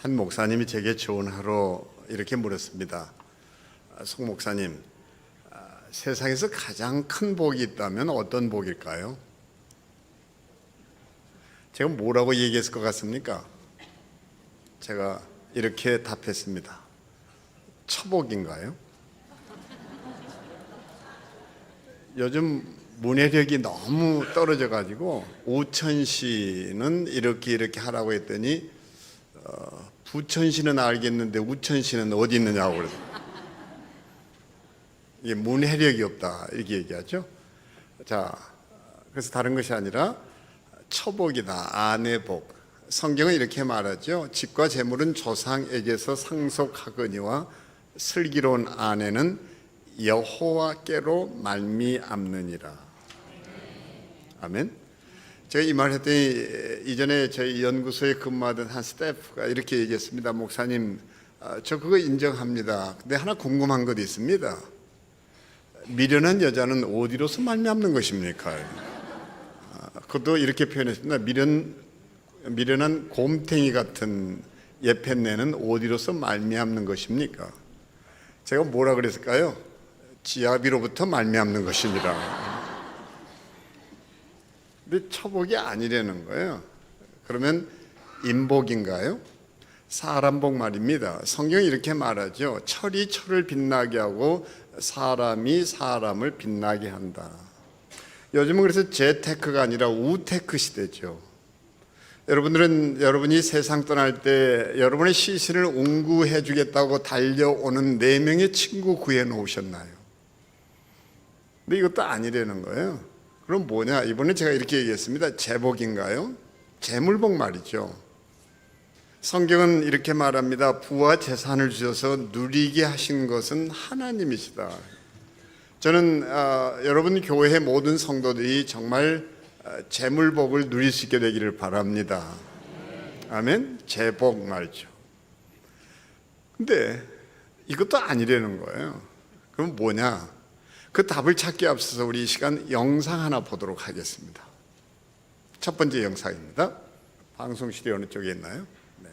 한 목사님이 제게 좋은 하루 이렇게 물었습니다. 송 목사님, 세상에서 가장 큰 복이 있다면 어떤 복일까요? 제가 뭐라고 얘기했을 것 같습니까? 제가 이렇게 답했습니다. 처복인가요? 요즘 문해력이 너무 떨어져 가지고 우천시는 이렇게 하라고 했더니 부천시는 알겠는데 우천시는 어디 있느냐고 그래서 이게 문해력이 없다 이렇게 얘기하죠. 자, 그래서 다른 것이 아니라 처복이다, 아내복. 성경은 이렇게 말하죠. 집과 재물은 조상에게서 상속하거니와 슬기로운 아내는 여호와께로 말미암느니라. 아멘. 제가 이 말 했더니 이전에 저희 연구소에 근무하던 한 스태프가 이렇게 얘기했습니다. 목사님, 저 그거 인정합니다. 근데 하나 궁금한 것도 있습니다. 미련한 여자는 어디로서 말미암는 것입니까? 그것도 이렇게 표현했습니다. 미련한 곰탱이 같은 예편내는 어디로서 말미암는 것입니까? 제가 뭐라 그랬을까요? 지아비로부터 말미암는 것이니라. 근데 처복이 아니라는 거예요. 그러면 인복인가요? 사람복 말입니다. 성경이 이렇게 말하죠. 철이 철을 빛나게 하고 사람이 사람을 빛나게 한다. 요즘은 그래서 재테크가 아니라 우테크 시대죠. 여러분이 세상 떠날 때 여러분의 시신을 운구해 주겠다고 달려오는 4명의 친구 구해 놓으셨나요? 근데 이것도 아니라는 거예요. 그럼 뭐냐? 이번에 제가 이렇게 얘기했습니다. 재복인가요? 재물복 말이죠. 성경은 이렇게 말합니다. 부와 재산을 주셔서 누리게 하신 것은 하나님이시다. 저는 여러분 교회의 모든 성도들이 정말 재물복을 누릴 수 있게 되기를 바랍니다. 아멘. 재복 말이죠. 근데 이것도 아니라는 거예요. 그럼 뭐냐? 그 답을 찾기 앞서서 우리 이 시간 영상 하나 보도록 하겠습니다. 첫 번째 영상입니다. 방송실이 어느 쪽에 있나요? 네.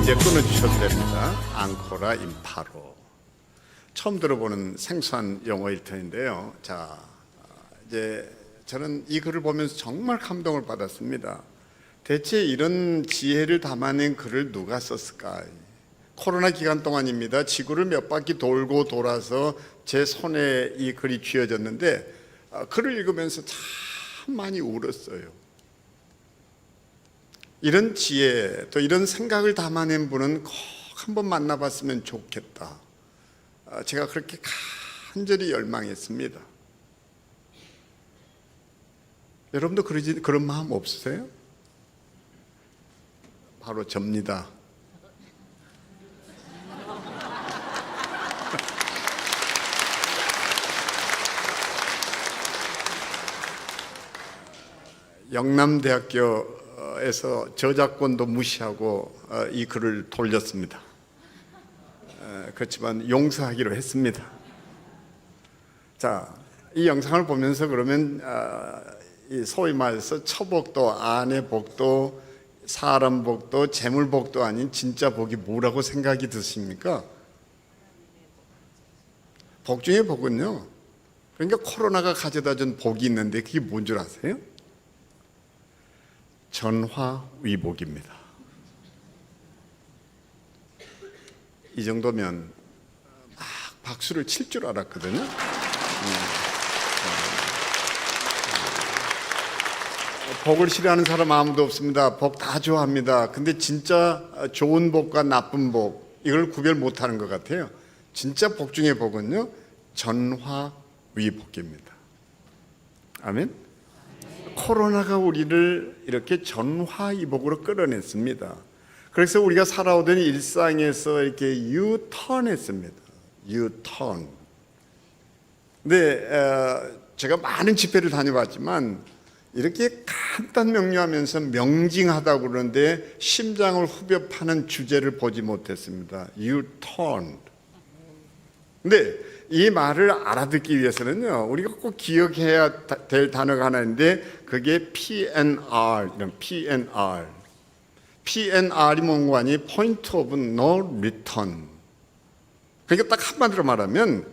이제 끊어주셔도 됩니다. 앙코라 임파로. 처음 들어보는 생소한 영어일 텐데요. 자, 이제 저는 이 글을 보면서 정말 감동을 받았습니다. 대체 이런 지혜를 담아낸 글을 누가 썼을까? 코로나 기간 동안입니다. 지구를 몇 바퀴 돌고 돌아서 제 손에 이 글이 쥐어졌는데 글을 읽으면서 참 많이 울었어요. 이런 지혜, 또 이런 생각을 담아낸 분은 꼭 한번 만나봤으면 좋겠다. 제가 그렇게 간절히 열망했습니다. 여러분도 그런 마음 없으세요? 바로 접니다. 영남대학교에서 저작권도 무시하고 이 글을 돌렸습니다. 그렇지만 용서하기로 했습니다. 자, 이 영상을 보면서 그러면 이 소위 말해서 처복도, 아내복도, 사람복도, 재물복도 아닌 진짜 복이 뭐라고 생각이 드십니까? 복 중에 복은요, 그러니까 코로나가 가져다 준 복이 있는데 그게 뭔 줄 아세요? 전화위복입니다. 이 정도면 막 박수를 칠 줄 알았거든요. 복을 싫어하는 사람 아무도 없습니다. 복 다 좋아합니다. 근데 진짜 좋은 복과 나쁜 복, 이걸 구별 못하는 것 같아요. 진짜 복 중에 복은요, 전화위복입니다. 아멘. 코로나가 우리를 이렇게 전화위복으로 끌어냈습니다. 그래서 우리가 살아오던 일상에서 이렇게 유턴했습니다. 유턴. 근데 제가 많은 집회를 다녀봤지만 이렇게 간단 명료하면서 명징하다고 그러는데 심장을 후벼 파는 주제를 보지 못했습니다. 유턴. 근데 이 말을 알아듣기 위해서는요, 우리가 꼭 기억해야 될 단어가 하나 있는데 그게 PNR, PNR. PNR이 뭔가 하니 Point of No Return. 그러니까 딱 한마디로 말하면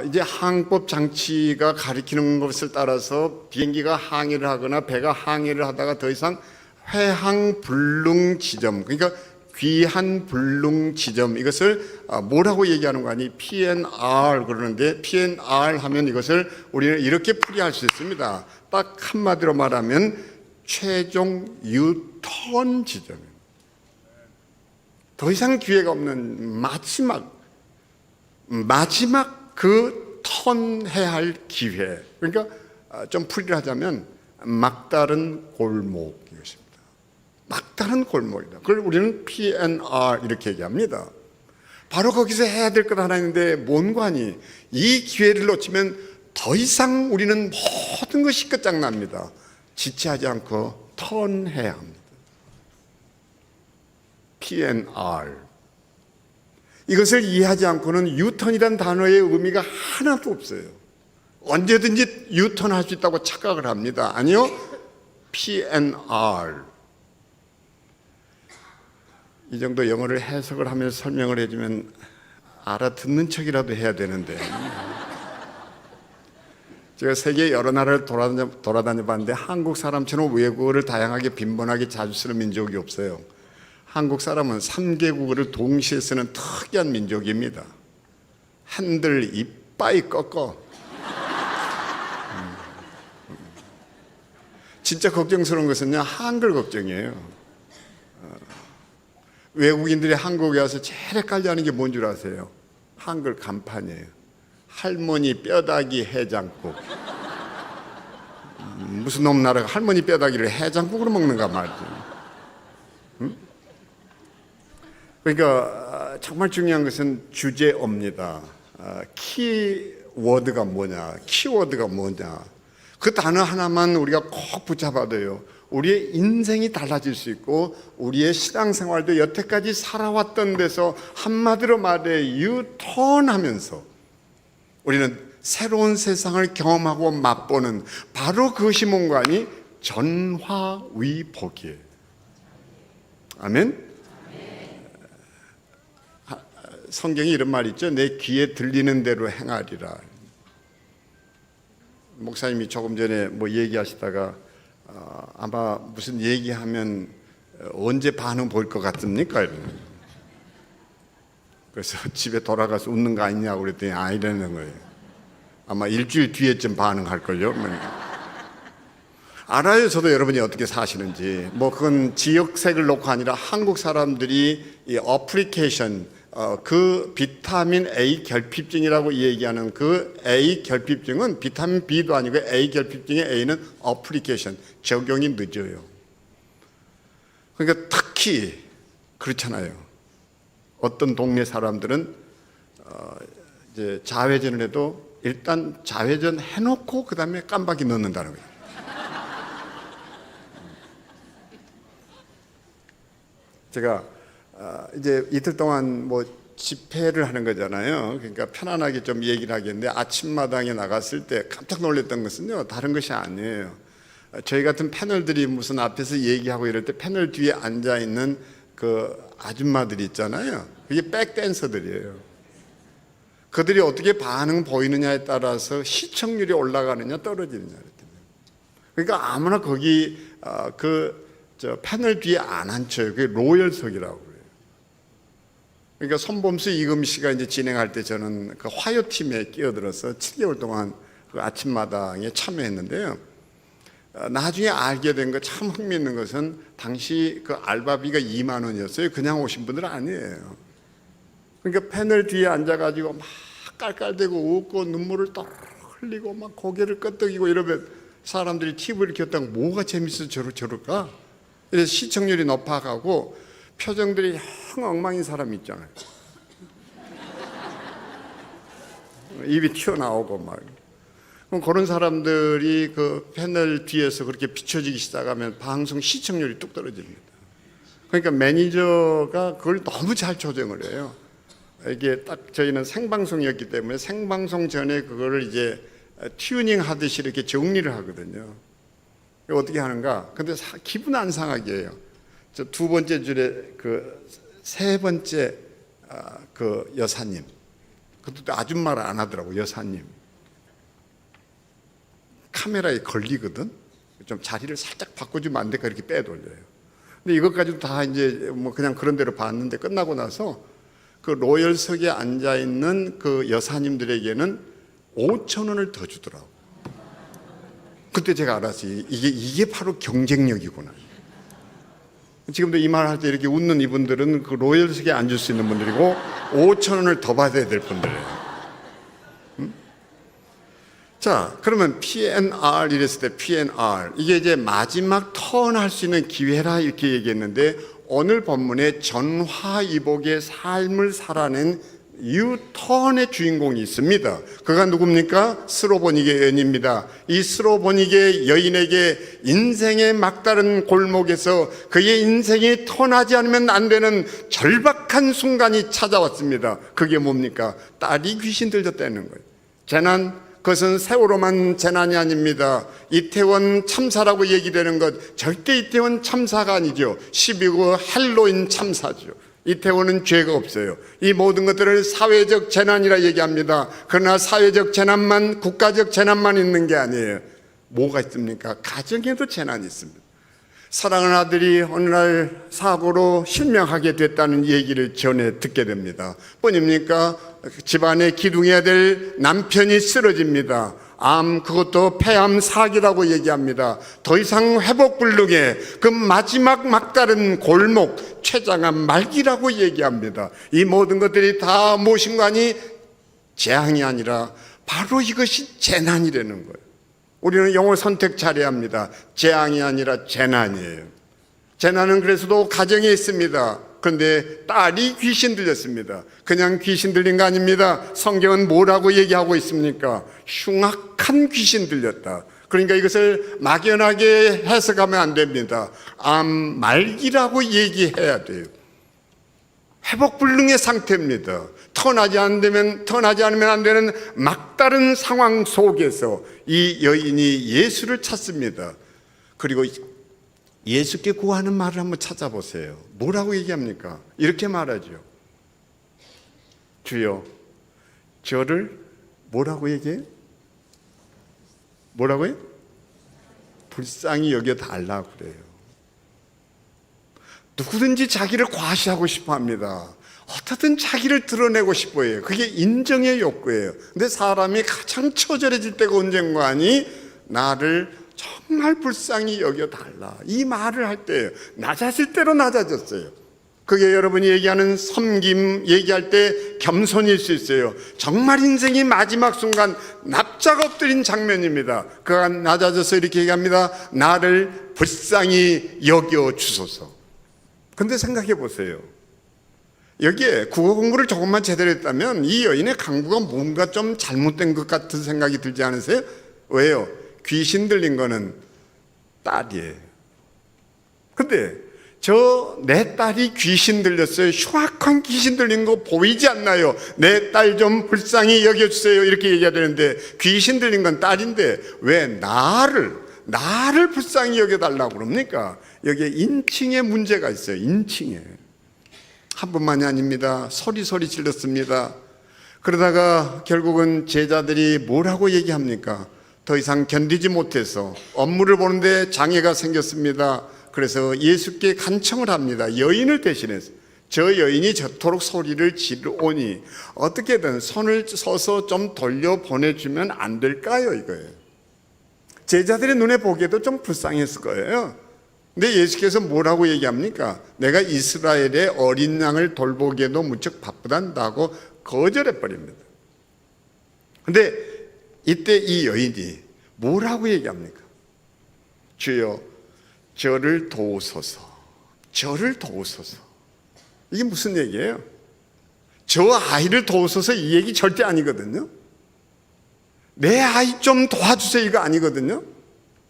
이제 항법 장치가 가리키는 것을 따라서 비행기가 항해를 하거나 배가 항해를 하다가 더 이상 회항 불능 지점, 그러니까 귀한 불능 지점, 이것을 뭐라고 얘기하는 거 아니? PNR 그러는데, PNR 하면 이것을 우리는 이렇게 풀이할 수 있습니다. 딱 한마디로 말하면 최종 유턴 지점입니다. 더 이상 기회가 없는 마지막 그 턴해야 할 기회. 그러니까 좀 풀이를 하자면 막다른 골목, 이것입니다. 막다른 골목이다. 그걸 우리는 PNR 이렇게 얘기합니다. 바로 거기서 해야 될 것 하나 있는데 뭔가니, 이 기회를 놓치면 더 이상 우리는 모든 것이 끝장납니다. 지체하지 않고 턴해야 합니다. PNR. 이것을 이해하지 않고는 유턴이란 단어의 의미가 하나도 없어요. 언제든지 유턴할 수 있다고 착각을 합니다. 아니요, PNR. 이 정도 영어를 해석을 하면서 설명을 해주면 알아듣는 척이라도 해야 되는데, 제가 세계 여러 나라를 돌아다녀 봤는데 한국 사람처럼 외국어를 다양하게 빈번하게 자주 쓰는 민족이 없어요. 한국 사람은 3개국어를 동시에 쓰는 특이한 민족입니다. 한들 이빠이 꺾어. 진짜 걱정스러운 것은요, 한글 걱정이에요. 외국인들이 한국에 와서 제일 헷갈려하는 게 뭔 줄 아세요? 한글 간판이에요. 할머니 뼈다귀 해장국. 무슨 놈 나라가 할머니 뼈다귀를 해장국으로 먹는가 말이죠. 그러니까 정말 중요한 것은 주제어입니다. 키워드가 뭐냐, 키워드가 뭐냐. 그 단어 하나만 우리가 꼭 붙잡아둬요. 우리의 인생이 달라질 수 있고 우리의 신앙생활도 여태까지 살아왔던 데서 한마디로 말해 유턴하면서 우리는 새로운 세상을 경험하고 맛보는, 바로 그것이 뭔가 하니 전화위복이에요. 아멘. 성경에 이런 말이 있죠. 내 귀에 들리는 대로 행하리라. 목사님이 조금 전에 뭐 얘기하시다가 아마 무슨 얘기하면 언제 반응 보일 것 같습니까? 이러는 거예요. 그래서 집에 돌아가서 웃는 거 아니냐고 그랬더니 아니라는 거예요. 아마 일주일 뒤에쯤 반응할걸요. 알아요. 저도 여러분이 어떻게 사시는지. 뭐 그건 지역색을 놓고 아니라 한국 사람들이 이 어플리케이션, 그 비타민 A 결핍증이라고 얘기하는 그 A 결핍증은 비타민 B도 아니고 A 결핍증의 A는 어플리케이션, 적용이 늦어요. 그러니까 특히 그렇잖아요. 어떤 동네 사람들은 이제 자회전을 해도 일단 자회전 해놓고 그 다음에 깜빡이 넣는다는 거예요. 제가 이제 이틀 동안 뭐 집회를 하는 거잖아요. 그러니까 편안하게 좀 얘기를 하겠는데 아침마당에 나갔을 때 깜짝 놀랐던 것은요, 다른 것이 아니에요. 저희 같은 패널들이 무슨 앞에서 얘기하고 이럴 때 패널 뒤에 앉아 있는 그 아줌마들이 있잖아요. 그게 백댄서들이에요. 그들이 어떻게 반응 보이느냐에 따라서 시청률이 올라가느냐 떨어지느냐. 그러니까 아무나 거기 저 패널 뒤에 안 앉혀요. 그게 로열석이라고 그래요. 그러니까 손범수 이금 씨가 이제 진행할 때 저는 그 화요팀에 끼어들어서 7개월 동안 그 아침마당에 참여했는데요. 나중에 알게 된 거 참 흥미있는 것은 당시 그 알바비가 2만 원이었어요. 그냥 오신 분들은 아니에요. 그러니까 패널 뒤에 앉아가지고 막 깔깔대고 웃고 눈물을 떠 흘리고 막 고개를 끄덕이고 이러면 사람들이 TV를 켰다가 뭐가 재밌어서 저럴까? 그래서 시청률이 높아가고 표정들이 영 엉망인 사람이 있잖아요. 입이 튀어나오고 막. 그럼 그런 사람들이 그 패널 뒤에서 그렇게 비춰지기 시작하면 방송 시청률이 뚝 떨어집니다. 그러니까 매니저가 그걸 너무 잘 조정을 해요. 이게 딱 저희는 생방송이었기 때문에 생방송 전에 그거를 이제 튜닝 하듯이 이렇게 정리를 하거든요. 어떻게 하는가? 근데 기분 안 상하게 해요. 저 두 번째 줄에 그 세 번째 그 여사님, 그것도 아줌마를 안 하더라고. 여사님 카메라에 걸리거든. 좀 자리를 살짝 바꿔주면 안 될까 이렇게 빼돌려요. 근데 이것까지도 다 이제 뭐 그냥 그런 대로 봤는데 끝나고 나서 그 로열석에 앉아 있는 그 여사님들에게는 5,000원을 더 주더라고. 그때 제가 알았어요. 이게 바로 경쟁력이구나. 지금도 이 말 할 때 이렇게 웃는 이분들은 그 로열석에 앉을 수 있는 분들이고 5,000원을 더 받아야 될 분들이에요. 자, 그러면 PNR 이랬을 때 PNR 이게 이제 마지막 턴할 수 있는 기회라 이렇게 얘기했는데 오늘 본문에 전화위복의 삶을 살아낸 유턴의 주인공이 있습니다. 그가 누굽니까? 스로보니게 여인입니다. 이 스로보니게 여인에게 인생의 막다른 골목에서 그의 인생이 턴하지 않으면 안 되는 절박한 순간이 찾아왔습니다. 그게 뭡니까? 딸이 귀신 들렸다는 거예요. 재난, 그것은 세월호만 재난이 아닙니다. 이태원 참사라고 얘기되는 것 절대 이태원 참사가 아니죠. 12구 헬로윈 참사죠. 이태원은 죄가 없어요. 이 모든 것들을 사회적 재난이라 얘기합니다. 그러나 사회적 재난만, 국가적 재난만 있는 게 아니에요. 뭐가 있습니까? 가정에도 재난이 있습니다. 사랑하는 아들이 어느 날 사고로 실명하게 됐다는 얘기를 전해 듣게 됩니다. 뿐입니까? 집안에 기둥해야 될 남편이 쓰러집니다. 암, 그것도 폐암 사기라고 얘기합니다. 더 이상 회복 불능의 그 마지막 막다른 골목, 췌장암 말기라고 얘기합니다. 이 모든 것들이 다 무엇인가니 재앙이 아니라 바로 이것이 재난이라는 거예요. 우리는 영어 선택 잘해야 합니다. 재앙이 아니라 재난이에요. 재난은 그래서도 가정에 있습니다. 그런데 딸이 귀신 들렸습니다. 그냥 귀신 들린 거 아닙니다. 성경은 뭐라고 얘기하고 있습니까? 흉악한 귀신 들렸다. 그러니까 이것을 막연하게 해석하면 안 됩니다. 암 말기라고 얘기해야 돼요. 회복 불능의 상태입니다. 턴하지 않으면 안 되는 막다른 상황 속에서 이 여인이 예수를 찾습니다. 그리고 예수께 구하는 말을 한번 찾아보세요. 뭐라고 얘기합니까? 이렇게 말하죠. 주여, 저를 뭐라고 얘기해요? 뭐라고요? 불쌍히 여겨달라고 그래요. 누구든지 자기를 과시하고 싶어 합니다. 어떻든 자기를 드러내고 싶어 해요. 그게 인정의 욕구예요. 근데 사람이 가장 처절해질 때가 언젠가 하니 나를 정말 불쌍히 여겨달라, 이 말을 할 때예요. 낮아질 대로 낮아졌어요. 그게 여러분이 얘기하는 섬김 얘기할 때 겸손일 수 있어요. 정말 인생이 마지막 순간 납작 엎드린 장면입니다. 그가 낮아져서 이렇게 얘기합니다. 나를 불쌍히 여겨 주소서. 근데 생각해 보세요. 여기에 국어 공부를 조금만 제대로 했다면 이 여인의 강구가 뭔가 좀 잘못된 것 같은 생각이 들지 않으세요? 왜요? 귀신 들린 거는 딸이에요. 근데 내 딸이 귀신 들렸어요. 흉악한 귀신 들린 거 보이지 않나요? 내 딸 좀 불쌍히 여겨주세요. 이렇게 얘기해야 되는데 귀신 들린 건 딸인데 왜 나를 불쌍히 여겨달라고 그럽니까? 여기에 인칭에 문제가 있어요. 인칭에. 한 번만이 아닙니다. 소리 질렀습니다. 그러다가 결국은 제자들이 뭐라고 얘기합니까? 더 이상 견디지 못해서 업무를 보는데 장애가 생겼습니다. 그래서 예수께 간청을 합니다. 여인을 대신해서. 저 여인이 저토록 소리를 지르오니 어떻게든 손을 써서 좀 돌려 보내주면 안 될까요? 이거예요. 제자들의 눈에 보기에도 좀 불쌍했을 거예요. 근데 예수께서 뭐라고 얘기합니까? 내가 이스라엘의 어린 양을 돌보기에도 무척 바쁘단다고 거절해버립니다. 근데 이때 이 여인이 뭐라고 얘기합니까? 주여, 저를 도우소서. 저를 도우소서. 이게 무슨 얘기예요? 저 아이를 도우소서 이 얘기 절대 아니거든요. 내 아이 좀 도와주세요 이거 아니거든요.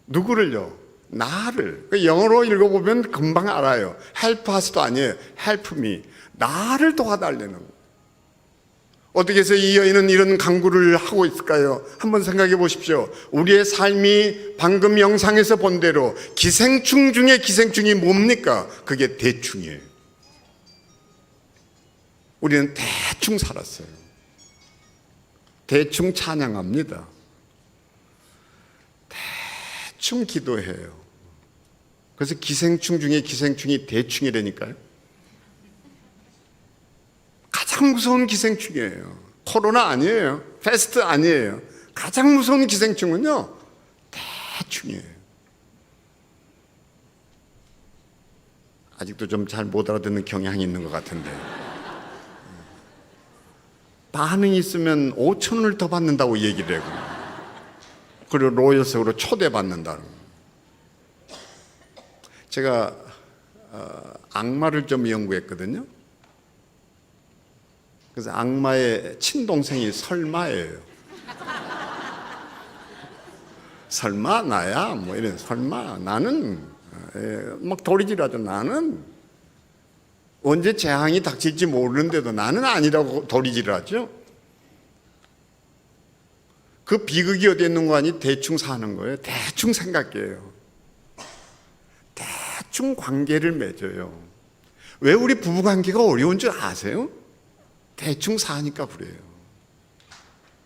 누구를요? 나를. 영어로 읽어보면 금방 알아요. help us도 아니에요. help me. 나를 도와달라는 거예요. 어떻게 해서 이 여인은 이런 강구를 하고 있을까요? 한번 생각해 보십시오. 우리의 삶이 방금 영상에서 본 대로 기생충 중에 기생충이 뭡니까? 그게 대충이에요. 우리는 대충 살았어요. 대충 찬양합니다. 대충 기도해요. 그래서 기생충 중에 기생충이 대충이라니까요. 가장 무서운 기생충이에요. 코로나 아니에요. 패스트 아니에요. 가장 무서운 기생충은요, 대충이에요. 아직도 좀 잘 못 알아듣는 경향이 있는 것 같은데. 반응이 있으면 5,000원을 더 받는다고 얘기를 하고, 그리고 로열석으로 초대받는다는. 제가 악마를 좀 연구했거든요. 그래서 악마의 친동생이 설마예요. 설마 나야? 뭐 이런 설마 나는 막 도리질하죠. 나는 언제 재앙이 닥칠지 모르는데도 나는 아니라고 도리질을 하죠. 그 비극이 어디 있는 거 아니? 대충 사는 거예요. 대충 생각해요. 대충 관계를 맺어요. 왜 우리 부부관계가 어려운 줄 아세요? 대충 사니까 그래요.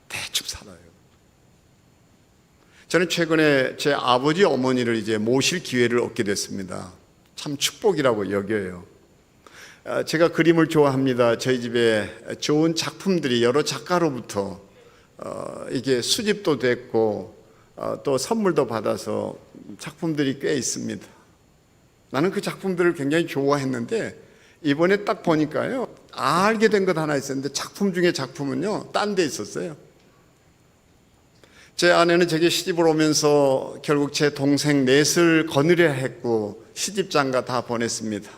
대충 살아요. 저는 최근에 제 아버지 어머니를 이제 모실 기회를 얻게 됐습니다. 참 축복이라고 여겨요. 제가 그림을 좋아합니다. 저희 집에 좋은 작품들이 여러 작가로부터 이게 수집도 됐고 또 선물도 받아서 작품들이 꽤 있습니다. 나는 그 작품들을 굉장히 좋아했는데 이번에 딱 보니까요, 알게 된 것 하나 있었는데 작품 중에 작품은요, 딴 데 있었어요. 제 아내는 제게 시집을 오면서 결국 제 동생 넷을 거느려 했고 시집장가 다 보냈습니다.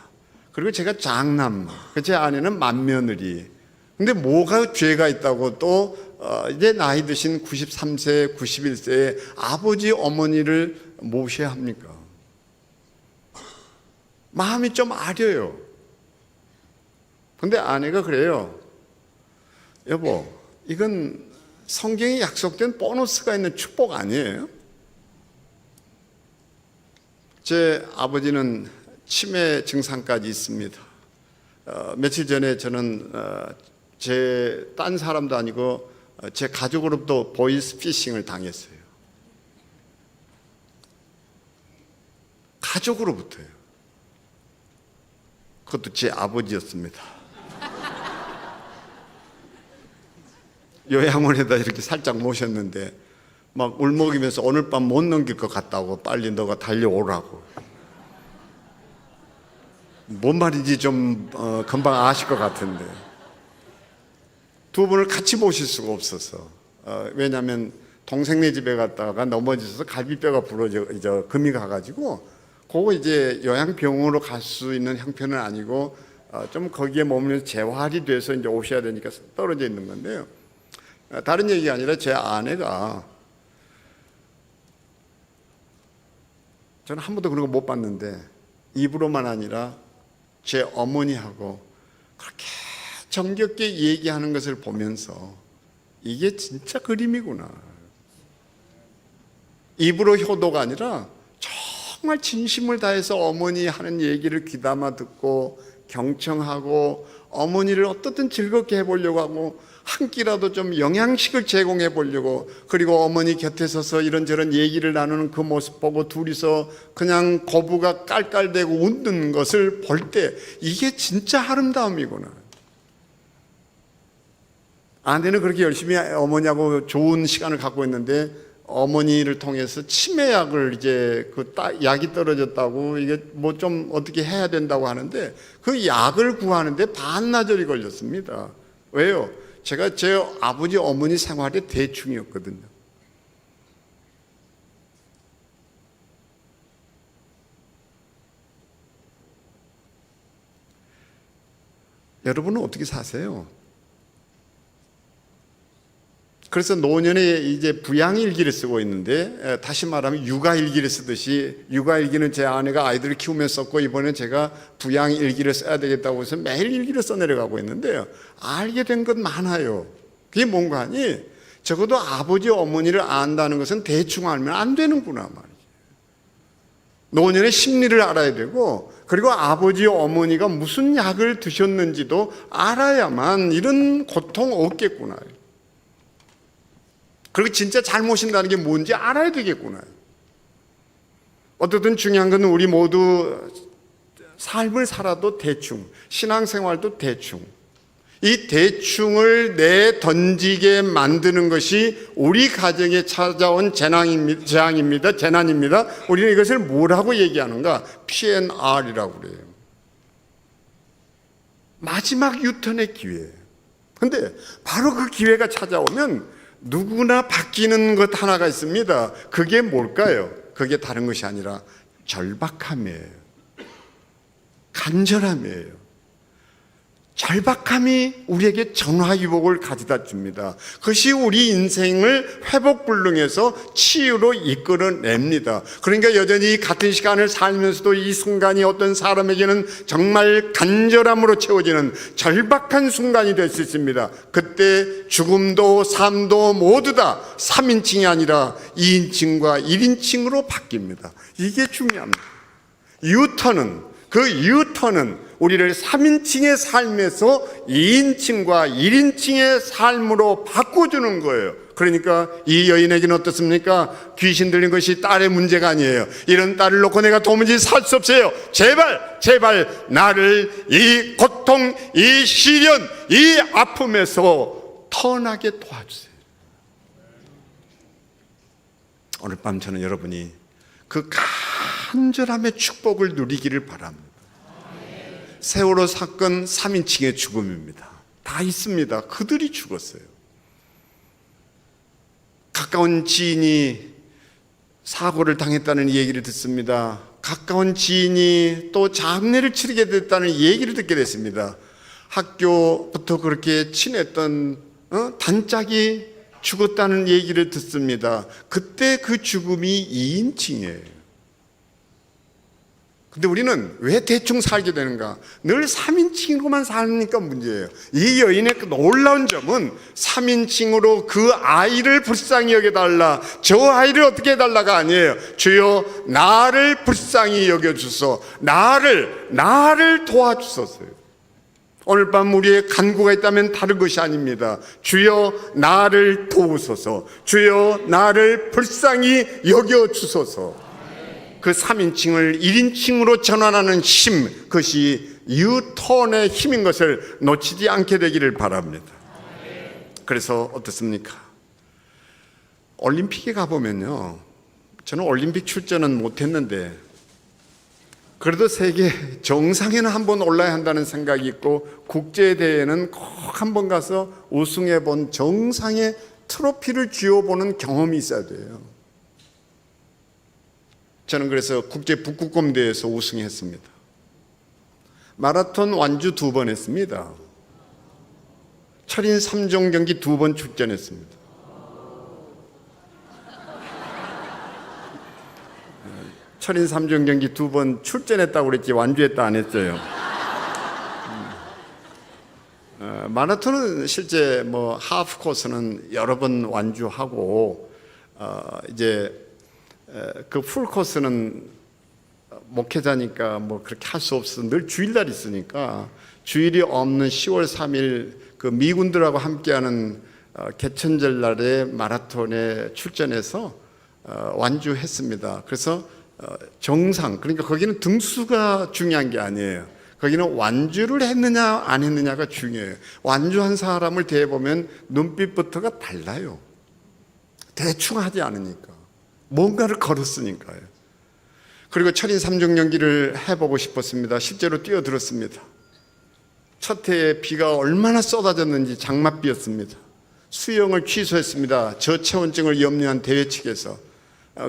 그리고 제가 장남, 제 아내는 맏며느리. 근데 뭐가 죄가 있다고 또 이제 나이 드신 93세, 91세의 아버지 어머니를 모셔야 합니까? 마음이 좀 아려요. 근데 아내가 그래요. 여보, 이건 성경에 약속된 보너스가 있는 축복 아니에요? 제 아버지는 치매 증상까지 있습니다. 며칠 전에 저는 제 딴 사람도 아니고 제 가족으로부터 보이스 피싱을 당했어요. 가족으로부터요. 그것도 제 아버지였습니다. 요양원에다 이렇게 살짝 모셨는데 막 울먹이면서 오늘 밤 못 넘길 것 같다고, 빨리 너가 달려오라고. 뭔 말인지 좀 금방 아실 것 같은데, 두 분을 같이 모실 수가 없어서, 왜냐하면 동생네 집에 갔다가 넘어져서 갈비뼈가 부러져 금이 가가지고 그거 이제 요양병원으로 갈 수 있는 형편은 아니고 좀 거기에 머물면서 재활이 돼서 이제 오셔야 되니까 떨어져 있는 건데요. 다른 얘기가 아니라 제 아내가, 저는 한 번도 그런 거 못 봤는데 입으로만 아니라 제 어머니하고 그렇게 정겹게 얘기하는 것을 보면서 이게 진짜 그림이구나. 입으로 효도가 아니라 정말 진심을 다해서 어머니 하는 얘기를 귀담아 듣고 경청하고 어머니를 어떻든 즐겁게 해보려고 하고 한 끼라도 좀 영양식을 제공해 보려고, 그리고 어머니 곁에 서서 이런저런 얘기를 나누는 그 모습 보고 둘이서 그냥 고부가 깔깔대고 웃는 것을 볼 때 이게 진짜 아름다움이구나. 아내는 그렇게 열심히 어머니하고 좋은 시간을 갖고 있는데 어머니를 통해서 치매약을 이제 약이 떨어졌다고 이게 뭐 좀 어떻게 해야 된다고 하는데 그 약을 구하는데 반나절이 걸렸습니다. 왜요? 제가 제 아버지 어머니 생활에 대충이었거든요. 여러분은 어떻게 사세요? 그래서 노년에 이제 부양일기를 쓰고 있는데, 다시 말하면 육아일기를 쓰듯이, 육아일기는 제 아내가 아이들을 키우면서 썼고 이번에 제가 부양일기를 써야 되겠다고 해서 매일 일기를 써내려가고 있는데요, 알게 된 것 많아요. 그게 뭔가 하니 적어도 아버지 어머니를 안다는 것은 대충 알면 안 되는구나 말이죠. 노년의 심리를 알아야 되고, 그리고 아버지 어머니가 무슨 약을 드셨는지도 알아야만 이런 고통 없겠구나. 그리고 진짜 잘 모신다는 게 뭔지 알아야 되겠구나. 어쨌든 중요한 건 우리 모두 삶을 살아도 대충, 신앙생활도 대충, 이 대충을 내던지게 만드는 것이 우리 가정에 찾아온 재난입니다. 우리는 이것을 뭐라고 얘기하는가? P&R이라고 그래요. 마지막 유턴의 기회. 근데 바로 그 기회가 찾아오면 누구나 바뀌는 것 하나가 있습니다. 그게 뭘까요? 그게 다른 것이 아니라 절박함이에요. 간절함이에요. 절박함이 우리에게 전화위복을 가져다 줍니다. 그것이 우리 인생을 회복불능에서 치유로 이끌어냅니다. 그러니까 여전히 같은 시간을 살면서도 이 순간이 어떤 사람에게는 정말 간절함으로 채워지는 절박한 순간이 될 수 있습니다. 그때 죽음도 삶도 모두 다 3인칭이 아니라 2인칭과 1인칭으로 바뀝니다. 이게 중요합니다. 그 유턴은 우리를 3인칭의 삶에서 2인칭과 1인칭의 삶으로 바꿔주는 거예요. 그러니까 이 여인에게는 어떻습니까? 귀신 들린 것이 딸의 문제가 아니에요. 이런 딸을 놓고 내가 도무지 살 수 없어요. 제발 나를 이 고통, 이 시련, 이 아픔에서 터나게 도와주세요. 오늘 밤 저는 여러분이 그 간절함의 축복을 누리기를 바랍니다. 세월호 사건 3인칭의 죽음입니다. 다 있습니다. 그들이 죽었어요. 가까운 지인이 사고를 당했다는 얘기를 듣습니다. 가까운 지인이 또 장례를 치르게 됐다는 얘기를 듣게 됐습니다. 학교부터 그렇게 친했던 단짝이 죽었다는 얘기를 듣습니다. 그때 그 죽음이 2인칭이에요. 근데 우리는 왜 대충 살게 되는가? 늘 3인칭으로만 사니까 문제예요. 이 여인의 놀라운 점은 3인칭으로 그 아이를 불쌍히 여겨달라, 저 아이를 어떻게 해달라가 아니에요. 주여 나를 불쌍히 여겨주소, 나를 도와주소서요. 오늘 밤 우리의 간구가 있다면 다른 것이 아닙니다. 주여 나를 도우소서, 주여 나를 불쌍히 여겨주소서. 그 3인칭을 1인칭으로 전환하는 힘, 그것이 유턴의 힘인 것을 놓치지 않게 되기를 바랍니다. 그래서 어떻습니까? 올림픽에 가보면요, 저는 올림픽 출전은 못했는데 그래도 세계 정상에는 한번 올라야 한다는 생각이 있고, 국제대회는 꼭 한번 가서 우승해 본 정상의 트로피를 쥐어보는 경험이 있어야 돼요. 저는 그래서 국제 북극곰 대회에서 우승했습니다. 마라톤 완주 2번 했습니다. 철인 3종 경기 2번 출전했습니다. 철인 3종 경기 2번 출전했다고 그랬지 완주했다 안 했어요. 마라톤은 실제 뭐 하프 코스는 여러 번 완주하고, 이제 그 풀 코스는 목회자니까 뭐 그렇게 할 수 없어. 늘 주일날 있으니까 주일이 없는 10월 3일 그 미군들하고 함께하는 개천절 날에 마라톤에 출전해서 완주했습니다. 그래서 정상, 그러니까 거기는 등수가 중요한 게 아니에요. 거기는 완주를 했느냐 안 했느냐가 중요해요. 완주한 사람을 대해보면 눈빛부터가 달라요. 대충 하지 않으니까, 뭔가를 걸었으니까요. 그리고 철인 3종 경기를 해보고 싶었습니다. 실제로 뛰어들었습니다. 첫 해에 비가 얼마나 쏟아졌는지 장맛비였습니다. 수영을 취소했습니다. 저체온증을 염려한 대회 측에서.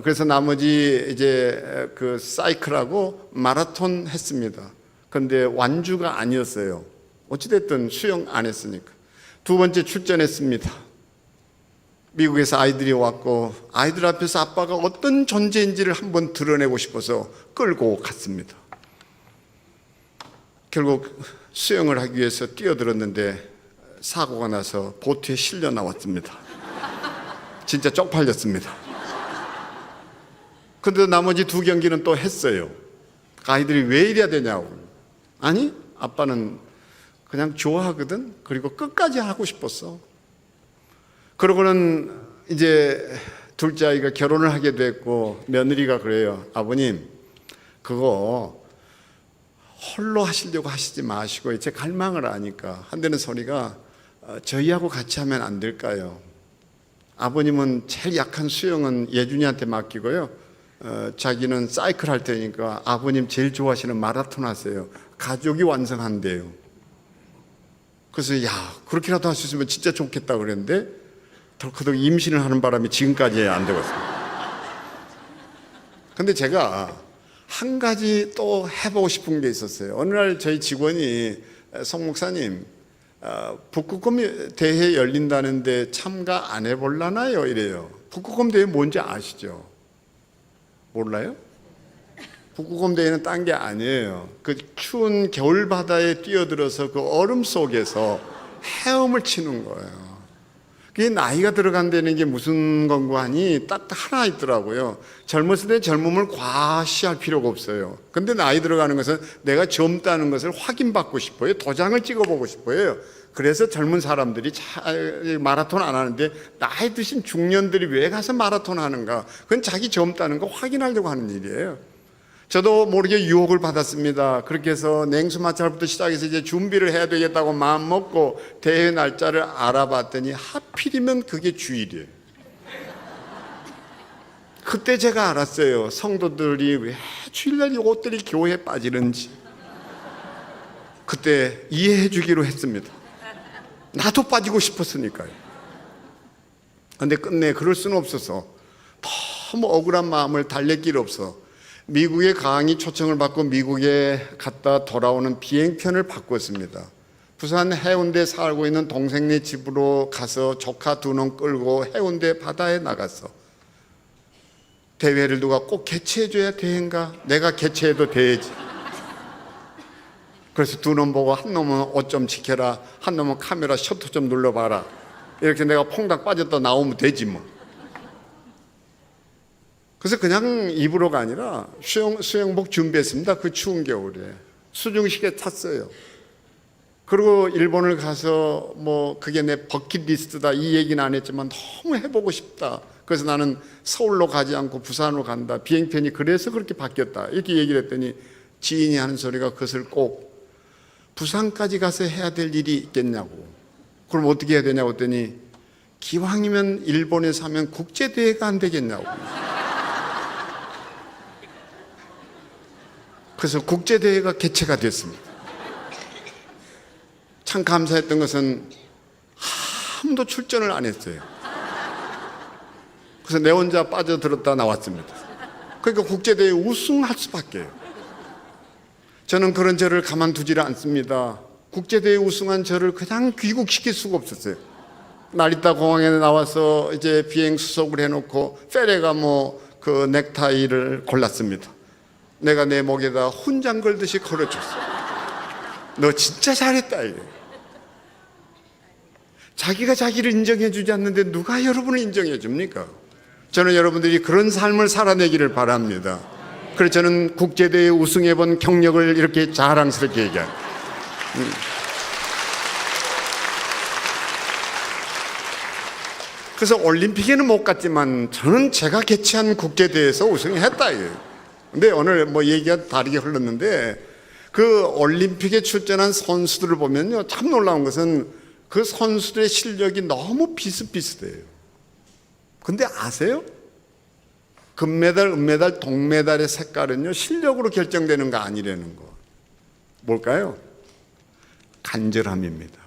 그래서 나머지 이제 그 사이클하고 마라톤 했습니다. 그런데 완주가 아니었어요. 어찌됐든 수영 안 했으니까. 2번째 출전했습니다. 미국에서 아이들이 왔고, 아이들 앞에서 아빠가 어떤 존재인지를 한번 드러내고 싶어서 끌고 갔습니다. 결국 수영을 하기 위해서 뛰어들었는데 사고가 나서 보트에 실려 나왔습니다. 진짜 쪽팔렸습니다. 근데 나머지 2경기는 또 했어요. 아이들이 왜 이래야 되냐고. 아니, 아빠는 그냥 좋아하거든. 그리고 끝까지 하고 싶었어. 그러고는 이제 둘째 아이가 결혼을 하게 됐고, 며느리가 그래요. 아버님, 그거 홀로 하시려고 하시지 마시고 제 갈망을 아니까. 한다는 소리가, 저희하고 같이 하면 안 될까요? 아버님은 제일 약한 수영은 예준이한테 맡기고요, 자기는 사이클 할 테니까 아버님 제일 좋아하시는 마라톤 하세요. 가족이 완성한대요. 그래서 야, 그렇게라도 할 수 있으면 진짜 좋겠다 그랬는데 덜커덕 임신을 하는 바람에 지금까지 안 되고 있어요. 근데 제가 한 가지 또 해보고 싶은 게 있었어요. 어느 날 저희 직원이, 송 목사님, 북극곰 대회 열린다는데 참가 안 해볼라나요? 이래요. 북극곰 대회 뭔지 아시죠? 몰라요? 북극곰 대회는 딴 게 아니에요. 그 추운 겨울 바다에 뛰어들어서 그 얼음 속에서 헤엄을 치는 거예요. 그게 나이가 들어간다는 게 무슨 건고 하니 딱 하나 있더라고요. 젊었을 때 젊음을 과시할 필요가 없어요. 근데 나이 들어가는 것은 내가 젊다는 것을 확인받고 싶어요. 도장을 찍어보고 싶어요. 그래서 젊은 사람들이 마라톤 안 하는데, 나이 드신 중년들이 왜 가서 마라톤 하는가? 그건 자기 젊다는 거 확인하려고 하는 일이에요. 저도 모르게 유혹을 받았습니다. 그렇게 해서 냉수 마찰부터 시작해서 이제 준비를 해야 되겠다고 마음 먹고 대회 날짜를 알아봤더니 하필이면 그게 주일이에요. 그때 제가 알았어요. 성도들이 왜 주일날 옷들이 교회에 빠지는지. 그때 이해해 주기로 했습니다. 나도 빠지고 싶었으니까요. 그런데 끝내 그럴 수는 없어서 너무 억울한 마음을 달랠 길 없어 미국의 강의 초청을 받고 미국에 갔다 돌아오는 비행편을 바꿨습니다. 부산 해운대 살고 있는 동생네 집으로 가서 조카 2놈 끌고 해운대 바다에 나갔어. 대회를 누가 꼭 개최해줘야 대회인가? 내가 개최해도 대회지. 그래서 2놈 보고, 한 놈은 옷 좀 지켜라, 한 놈은 카메라 셔터 좀 눌러봐라. 이렇게 내가 퐁당 빠졌다 나오면 되지 뭐. 그래서 그냥 입으로가 아니라 수영복 준비했습니다. 그 추운 겨울에 수중식에 탔어요. 그리고 일본을 가서 뭐 그게 내 버킷리스트다 이 얘기는 안 했지만 너무 해보고 싶다. 그래서 나는 서울로 가지 않고 부산으로 간다. 비행편이 그래서 그렇게 바뀌었다. 이렇게 얘기를 했더니 지인이 하는 소리가 그것을 꼭 부산까지 가서 해야 될 일이 있겠냐고. 그럼 어떻게 해야 되냐고 했더니 기왕이면 일본에서 하면 국제대회가 안 되겠냐고. 그래서 국제대회가 개최가 됐습니다. 참 감사했던 것은 아무도 출전을 안 했어요. 그래서 내 혼자 빠져들었다 나왔습니다. 그러니까 국제대회 우승할 수밖에요. 저는 그런 저를 가만두지를 않습니다. 국제대회 우승한 저를 그냥 귀국시킬 수가 없었어요. 나리타 공항에 나와서 이제 비행 수속을 해놓고 페레가 그 넥타이를 골랐습니다. 내가 내 목에다 훈장 걸듯이 걸어줬어. 너 진짜 잘했다 이게. 자기가 자기를 인정해주지 않는데 누가 여러분을 인정해줍니까? 저는 여러분들이 그런 삶을 살아내기를 바랍니다. 그래서 저는 국제대회 우승해본 경력을 이렇게 자랑스럽게 얘기합니다. 그래서 올림픽에는 못 갔지만 저는 제가 개최한 국제대회에서 우승했다 이거예요. 근데 오늘 얘기가 다르게 흘렀는데 그 올림픽에 출전한 선수들을 보면요 참 놀라운 것은 그 선수들의 실력이 너무 비슷비슷해요. 근데 아세요? 금메달, 은메달, 동메달의 색깔은요 실력으로 결정되는 거 아니라는 거. 뭘까요? 간절함입니다.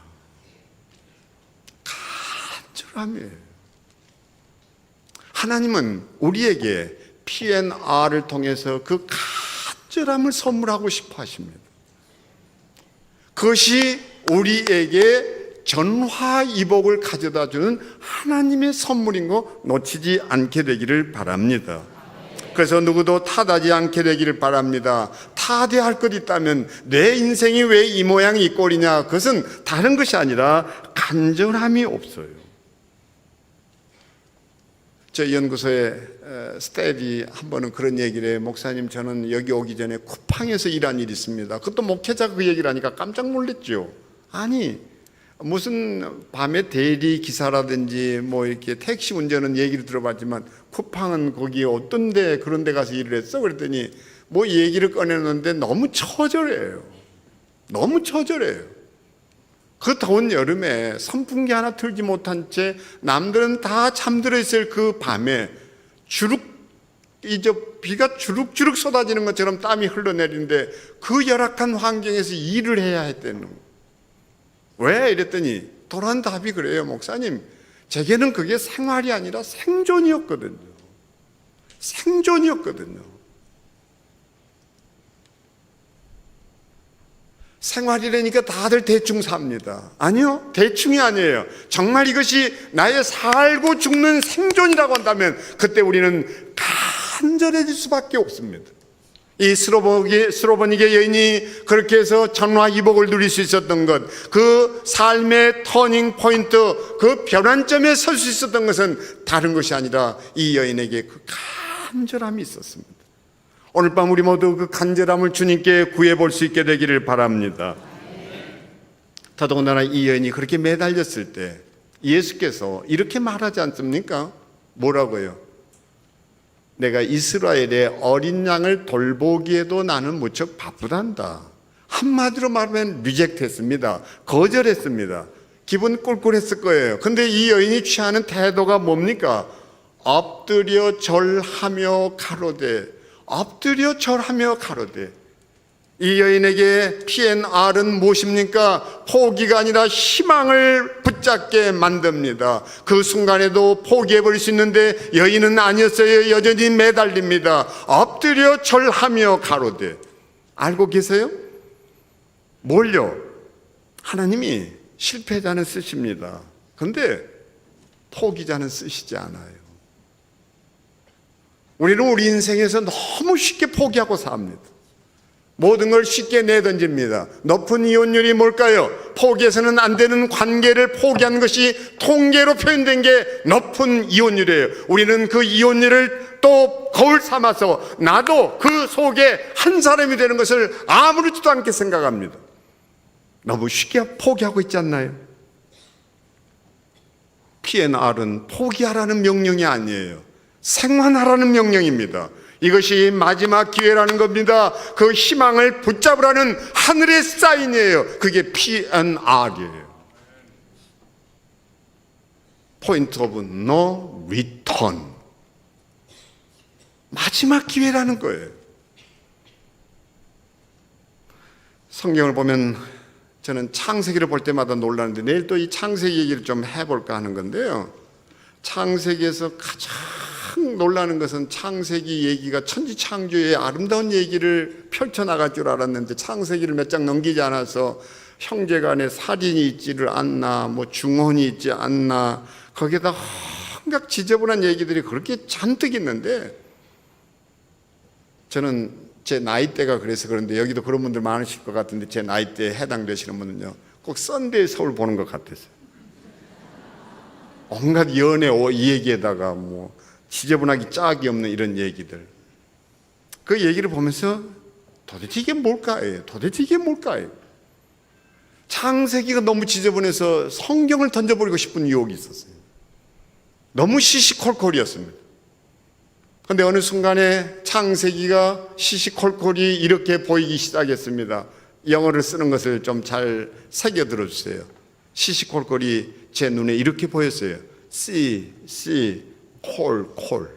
간절함이에요. 하나님은 우리에게 P&R을 통해서 그 간절함을 선물하고 싶어 하십니다. 그것이 우리에게 전화이복을 가져다 주는 하나님의 선물인 거 놓치지 않게 되기를 바랍니다. 그래서 누구도 탓하지 않게 되기를 바랍니다. 탓해할 것 있다면 내 인생이 왜 이 모양이 이 꼴이냐, 그것은 다른 것이 아니라 간절함이 없어요. 저희 연구소에 스텝이 한 번은 그런 얘기를 해요. 목사님, 저는 여기 오기 전에 쿠팡에서 일한 일이 있습니다. 그것도 목회자가 그 얘기를 하니까 깜짝 놀랐죠. 아니, 무슨 밤에 대리 기사라든지 이렇게 택시 운전은 얘기를 들어봤지만 쿠팡은 거기 어떤 데 그런 데 가서 일을 했어? 그랬더니 얘기를 꺼내는데 너무 처절해요. 너무 처절해요. 그 더운 여름에 선풍기 하나 틀지 못한 채 남들은 다 잠들어 있을 그 밤에 비가 주룩주룩 쏟아지는 것처럼 땀이 흘러내리는데 그 열악한 환경에서 일을 해야 했다는 거예요. 왜? 이랬더니 돌아온 답이 그래요. 목사님, 제게는 그게 생활이 아니라 생존이었거든요. 생존이었거든요. 생활이라니까 다들 대충 삽니다. 아니요, 대충이 아니에요. 정말 이것이 나의 살고 죽는 생존이라고 한다면 그때 우리는 간절해질 수밖에 없습니다. 이 스로보니게 여인이 그렇게 해서 전화이복을 누릴 수 있었던 것, 그 삶의 터닝 포인트, 그 변환점에 설 수 있었던 것은 다른 것이 아니라 이 여인에게 그 간절함이 있었습니다. 오늘 밤 우리 모두 그 간절함을 주님께 구해볼 수 있게 되기를 바랍니다. 더더군다나 이 여인이 그렇게 매달렸을 때 예수께서 이렇게 말하지 않습니까? 뭐라고요? 내가 이스라엘의 어린 양을 돌보기에도 나는 무척 바쁘단다. 한마디로 말하면 리젝트했습니다. 거절했습니다. 기분 꿀꿀했을 거예요. 근데 이 여인이 취하는 태도가 뭡니까? 엎드려 절하며 가로되, 엎드려 절하며 가로되. 이 여인에게 P&R은 무엇입니까? 포기가 아니라 희망을 붙잡게 만듭니다. 그 순간에도 포기해버릴 수 있는데 여인은 아니었어요. 여전히 매달립니다. 엎드려 절하며 가로되. 알고 계세요? 뭘요? 하나님이 실패자는 쓰십니다. 그런데 포기자는 쓰시지 않아요. 우리는 우리 인생에서 너무 쉽게 포기하고 삽니다. 모든 걸 쉽게 내던집니다. 높은 이혼율이 뭘까요? 포기해서는 안 되는 관계를 포기한 것이 통계로 표현된 게 높은 이혼율이에요. 우리는 그 이혼율을 또 거울 삼아서 나도 그 속에 한 사람이 되는 것을 아무렇지도 않게 생각합니다. 너무 쉽게 포기하고 있지 않나요? PNR은 포기하라는 명령이 아니에요. 생환하라는 명령입니다. 이것이 마지막 기회라는 겁니다. 그 희망을 붙잡으라는 하늘의 사인이에요. 그게 PNR이에요. Point of No Return. 마지막 기회라는 거예요. 성경을 보면 저는 창세기를 볼 때마다 놀라는데 내일 또 이 창세기 얘기를 좀 해볼까 하는 건데요. 창세기에서 가장 놀라는 것은 창세기 얘기가 천지창조의 아름다운 얘기를 펼쳐나갈 줄 알았는데 창세기를 몇 장 넘기지 않아서 형제간에 살인이 있지를 않나, 뭐 중혼이 있지 않나, 거기에다 온갖 지저분한 얘기들이 그렇게 잔뜩 있는데 저는 제 나이대가 그래서 그런데 여기도 그런 분들 많으실 것 같은데 제 나이대에 해당되시는 분은요 꼭 썬데이 서울 보는 것 같았어요. 온갖 연애 이 얘기에다가 뭐 지저분하기 짝이 없는 이런 얘기들, 그 얘기를 보면서 도대체 이게 뭘까요? 도대체 이게 뭘까요? 창세기가 너무 지저분해서 성경을 던져버리고 싶은 유혹이 있었어요. 너무 시시콜콜이었습니다. 그런데 어느 순간에 창세기가 시시콜콜이 이렇게 보이기 시작했습니다. 영어를 쓰는 것을 좀 잘 새겨 들어주세요. 시시콜콜이 제 눈에 이렇게 보였어요. C, 콜.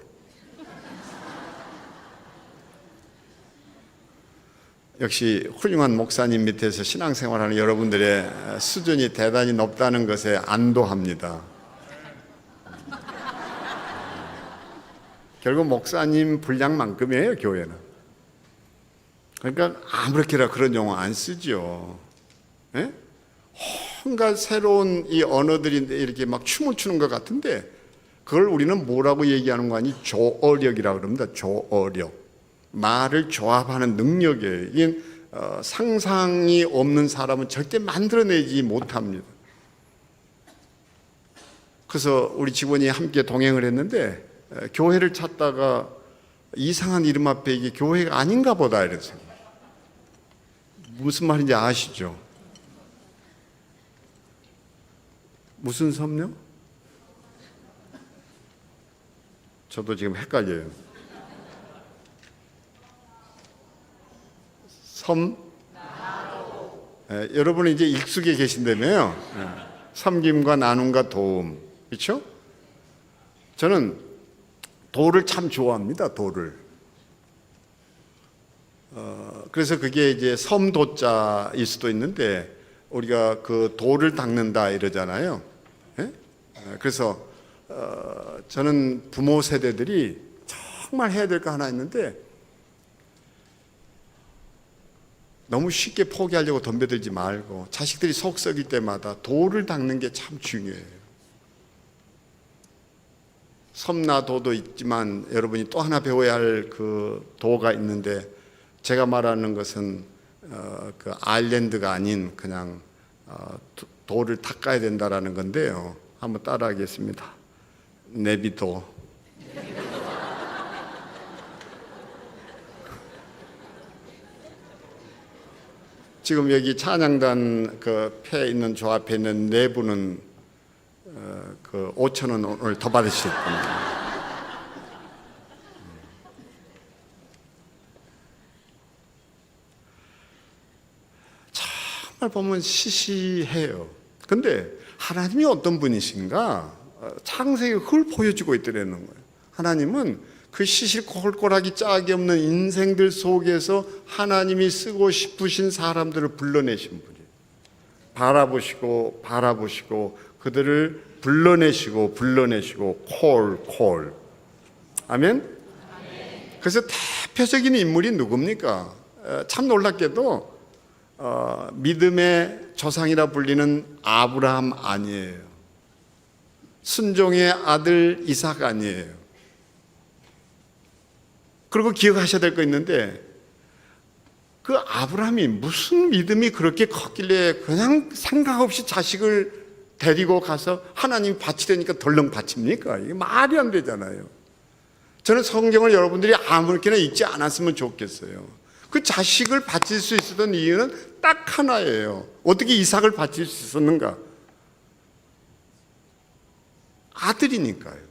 역시 훌륭한 목사님 밑에서 신앙생활하는 여러분들의 수준이 대단히 높다는 것에 안도합니다. 결국 목사님 분량만큼이에요, 교회는. 그러니까 아무렇게나 그런 용어 안 쓰죠. 예? 온갖 새로운 이 언어들이 이렇게 막 춤을 추는 것 같은데 그걸 우리는 뭐라고 얘기하는 거 아니? 조어력이라고 그럽니다. 조어력. 말을 조합하는 능력이에요. 이게 상상이 없는 사람은 절대 만들어내지 못합니다. 그래서 우리 직원이 함께 동행을 했는데 교회를 찾다가 이상한 이름 앞에 이게 교회가 아닌가 보다 이랬어요. 무슨 말인지 아시죠? 무슨 섬요? 저도 지금 헷갈려요. 섬? 여러분은 이제 익숙해 계신다며요. 섬김과 나눔과 도움. 그렇죠? 저는 도를 참 좋아합니다. 도를. 그래서 그게 이제 섬도자일 수도 있는데 우리가 그 도를 닦는다 이러잖아요. 예? 그래서 저는 부모 세대들이 정말 해야 될 거 하나 있는데 너무 쉽게 포기하려고 덤벼들지 말고 자식들이 속 썩일 때마다 도를 닦는 게 참 중요해요. 섬나도도 있지만 여러분이 또 하나 배워야 할 그 도가 있는데 제가 말하는 것은 그 아일랜드가 아닌 그냥 도를 닦아야 된다라는 건데요. 한번 따라하겠습니다. 내비도. 지금 여기 찬양단 그 폐에 있는 저 앞에 있는 네 분은 그 5,000원 오늘 더 받으실 겁니다. 정말 보면 시시해요. 근데 하나님이 어떤 분이신가? 창세기가 그걸 보여주고 있더라는 거예요. 하나님은 그 시시콜콜하기 짝이 없는 인생들 속에서 하나님이 쓰고 싶으신 사람들을 불러내신 분이에요. 바라보시고 그들을 불러내시고 콜. 아멘? 그래서 대표적인 인물이 누굽니까? 참 놀랍게도 믿음의 조상이라 불리는 아브라함 아니에요. 순종의 아들 이삭 아니에요. 그리고 기억하셔야 될 거 있는데 그 아브라함이 무슨 믿음이 그렇게 컸길래 그냥 생각 없이 자식을 데리고 가서 하나님 바치려니까 덜렁 바칩니까? 이게 말이 안 되잖아요. 저는 성경을 여러분들이 아무렇게나 읽지 않았으면 좋겠어요. 그 자식을 바칠 수 있었던 이유는 딱 하나예요. 어떻게 이삭을 바칠 수 있었는가? 아들이니까요.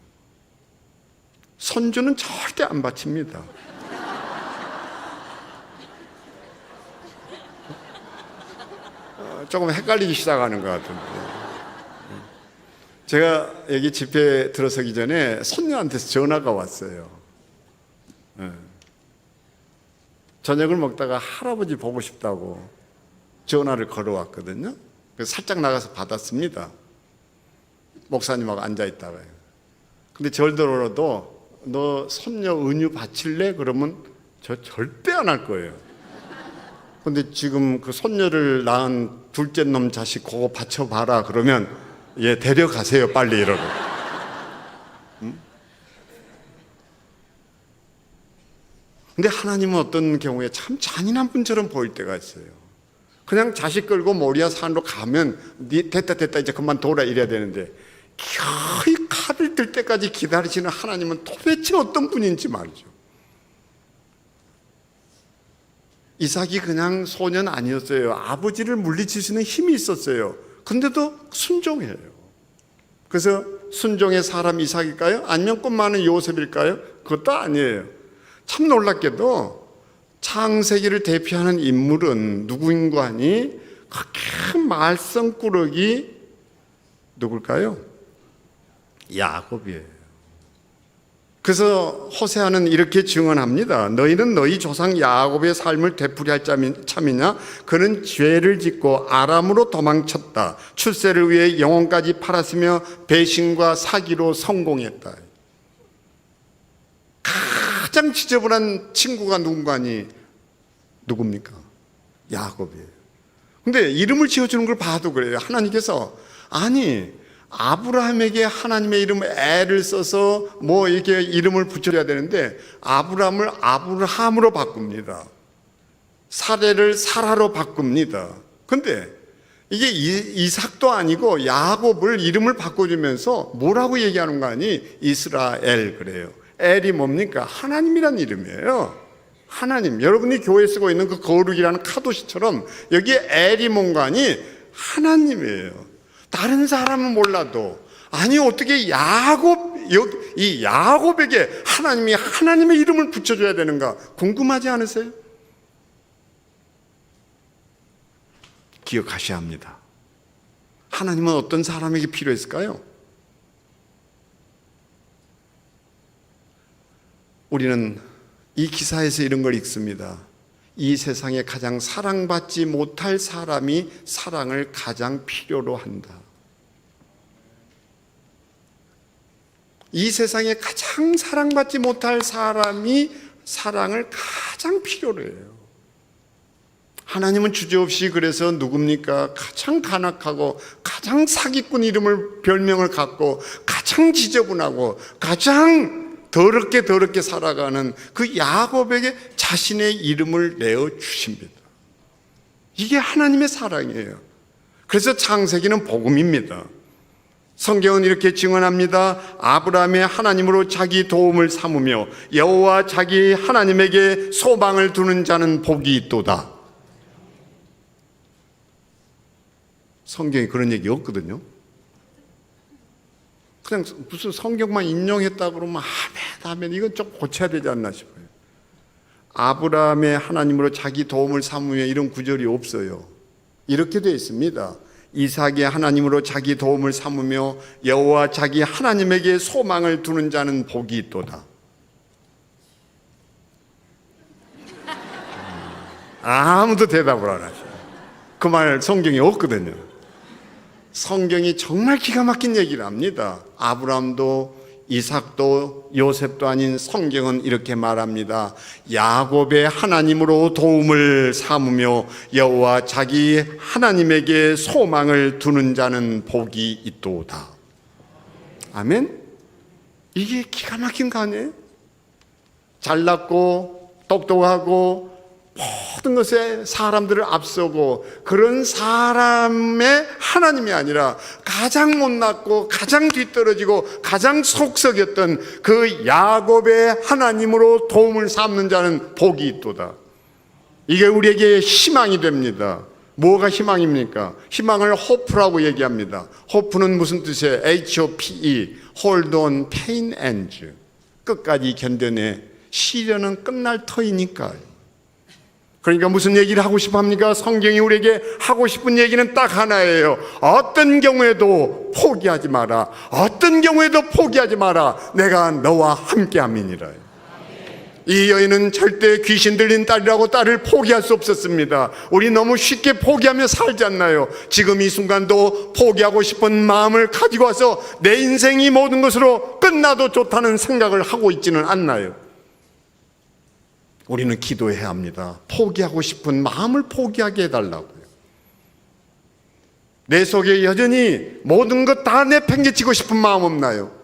손주는 절대 안 바칩니다. 조금 헷갈리기 시작하는 것 같은데. 제가 여기 집회 들어서기 전에 손녀한테서 전화가 왔어요. 저녁을 먹다가 할아버지 보고 싶다고 전화를 걸어왔거든요. 그래서 살짝 나가서 받았습니다. 목사님하고 앉아있다가요. 근데 절대로라도 너 손녀 은유 바칠래? 그러면 저 절대 안 할 거예요. 근데 지금 그 손녀를 낳은 둘째 놈 자식 그거 바쳐봐라 그러면 예, 데려가세요 빨리 이러고. 근데 하나님은 어떤 경우에 참 잔인한 분처럼 보일 때가 있어요. 그냥 자식 끌고 모리아 산으로 가면 됐다 이제 그만 돌아 이래야 되는데 거의 칼을 들 때까지 기다리시는 하나님은 도대체 어떤 분인지 말이죠. 이삭이 그냥 소년 아니었어요. 아버지를 물리칠 수 있는 힘이 있었어요. 근데도 순종해요. 그래서 순종의 사람 이삭일까요? 아니면 꿈 많은 요셉일까요? 그것도 아니에요. 참 놀랍게도 창세기를 대표하는 인물은 누구인가 하니 그 큰 말썽꾸러기 누굴까요? 야곱이에요. 그래서 호세아는 이렇게 증언합니다. 너희는 너희 조상 야곱의 삶을 되풀이할 참이냐? 그는 죄를 짓고 아람으로 도망쳤다. 출세를 위해 영혼까지 팔았으며 배신과 사기로 성공했다. 가장 지저분한 친구가 누굽니까? 야곱이에요. 근데 이름을 지어주는 걸 봐도 그래요. 하나님께서 아니 아브라함에게 하나님의 이름 애를 써서 뭐 이렇게 이름을 붙여줘야 되는데 아브라함을 아브라함으로 바꿉니다. 사레를 사라로 바꿉니다. 근데 이게 이삭도 아니고 야곱을 이름을 바꿔주면서 뭐라고 얘기하는 거 아니? 이스라엘 그래요. 엘이 뭡니까? 하나님이란 이름이에요. 하나님. 여러분이 교회에 쓰고 있는 그 거룩이라는 카도시처럼 여기에 엘이 뭔가 아니? 하나님이에요. 다른 사람은 몰라도 아니 어떻게 이 야곱에게 하나님이 하나님의 이름을 붙여줘야 되는가 궁금하지 않으세요? 기억하셔야 합니다. 하나님은 어떤 사람에게 필요했을까요? 우리는 이 기사에서 이런 걸 읽습니다. 이 세상에 가장 사랑받지 못할 사람이 사랑을 가장 필요로 한다. 이 세상에 가장 사랑받지 못할 사람이 사랑을 가장 필요로 해요. 하나님은 주저없이 그래서 누굽니까? 가장 간악하고 가장 사기꾼 별명을 갖고 가장 지저분하고 가장 더럽게 살아가는 그 야곱에게 자신의 이름을 내어 주십니다. 이게 하나님의 사랑이에요. 그래서 창세기는 복음입니다. 성경은 이렇게 증언합니다. 아브라함의 하나님으로 자기 도움을 삼으며 여호와 자기 하나님에게 소망을 두는 자는 복이 있도다. 성경에 그런 얘기 없거든요. 그냥 무슨 성경만 인용했다 그러면 아멘 이건 좀 고쳐야 되지 않나 싶어요. 아브라함의 하나님으로 자기 도움을 삼으며 이런 구절이 없어요. 이렇게 되어 있습니다. 이삭의 하나님으로 자기 도움을 삼으며 여호와 자기 하나님에게 소망을 두는 자는 복이 있도다. 아무도 대답을 안 하셔요. 그 말 성경에 없거든요. 성경이 정말 기가 막힌 얘기를 합니다. 아브라함도 이삭도 요셉도 아닌 성경은 이렇게 말합니다. 야곱의 하나님으로 도움을 삼으며 여호와 자기 하나님에게 소망을 두는 자는 복이 있도다. 아멘? 이게 기가 막힌 거 아니에요? 잘났고 똑똑하고 모든 것에 사람들을 앞서고 그런 사람의 하나님이 아니라 가장 못났고 가장 뒤떨어지고 가장 속썩였던 그 야곱의 하나님으로 도움을 삼는 자는 복이 있도다. 이게 우리에게 희망이 됩니다. 뭐가 희망입니까? 희망을 hope라고 얘기합니다. hope는 무슨 뜻이에요? HOPE, hold on, pain ends. 끝까지 견뎌내. 시련은 끝날 터이니까요. 그러니까 무슨 얘기를 하고 싶어 합니까? 성경이 우리에게 하고 싶은 얘기는 딱 하나예요. 어떤 경우에도 포기하지 마라. 어떤 경우에도 포기하지 마라. 내가 너와 함께함이니라. 이 여인은 절대 귀신 들린 딸이라고 딸을 포기할 수 없었습니다. 우리 너무 쉽게 포기하며 살지 않나요? 지금 이 순간도 포기하고 싶은 마음을 가지고 와서 내 인생이 모든 것으로 끝나도 좋다는 생각을 하고 있지는 않나요? 우리는 기도해야 합니다. 포기하고 싶은 마음을 포기하게 해달라고요. 내 속에 여전히 모든 것 다 내팽개치고 싶은 마음 없나요?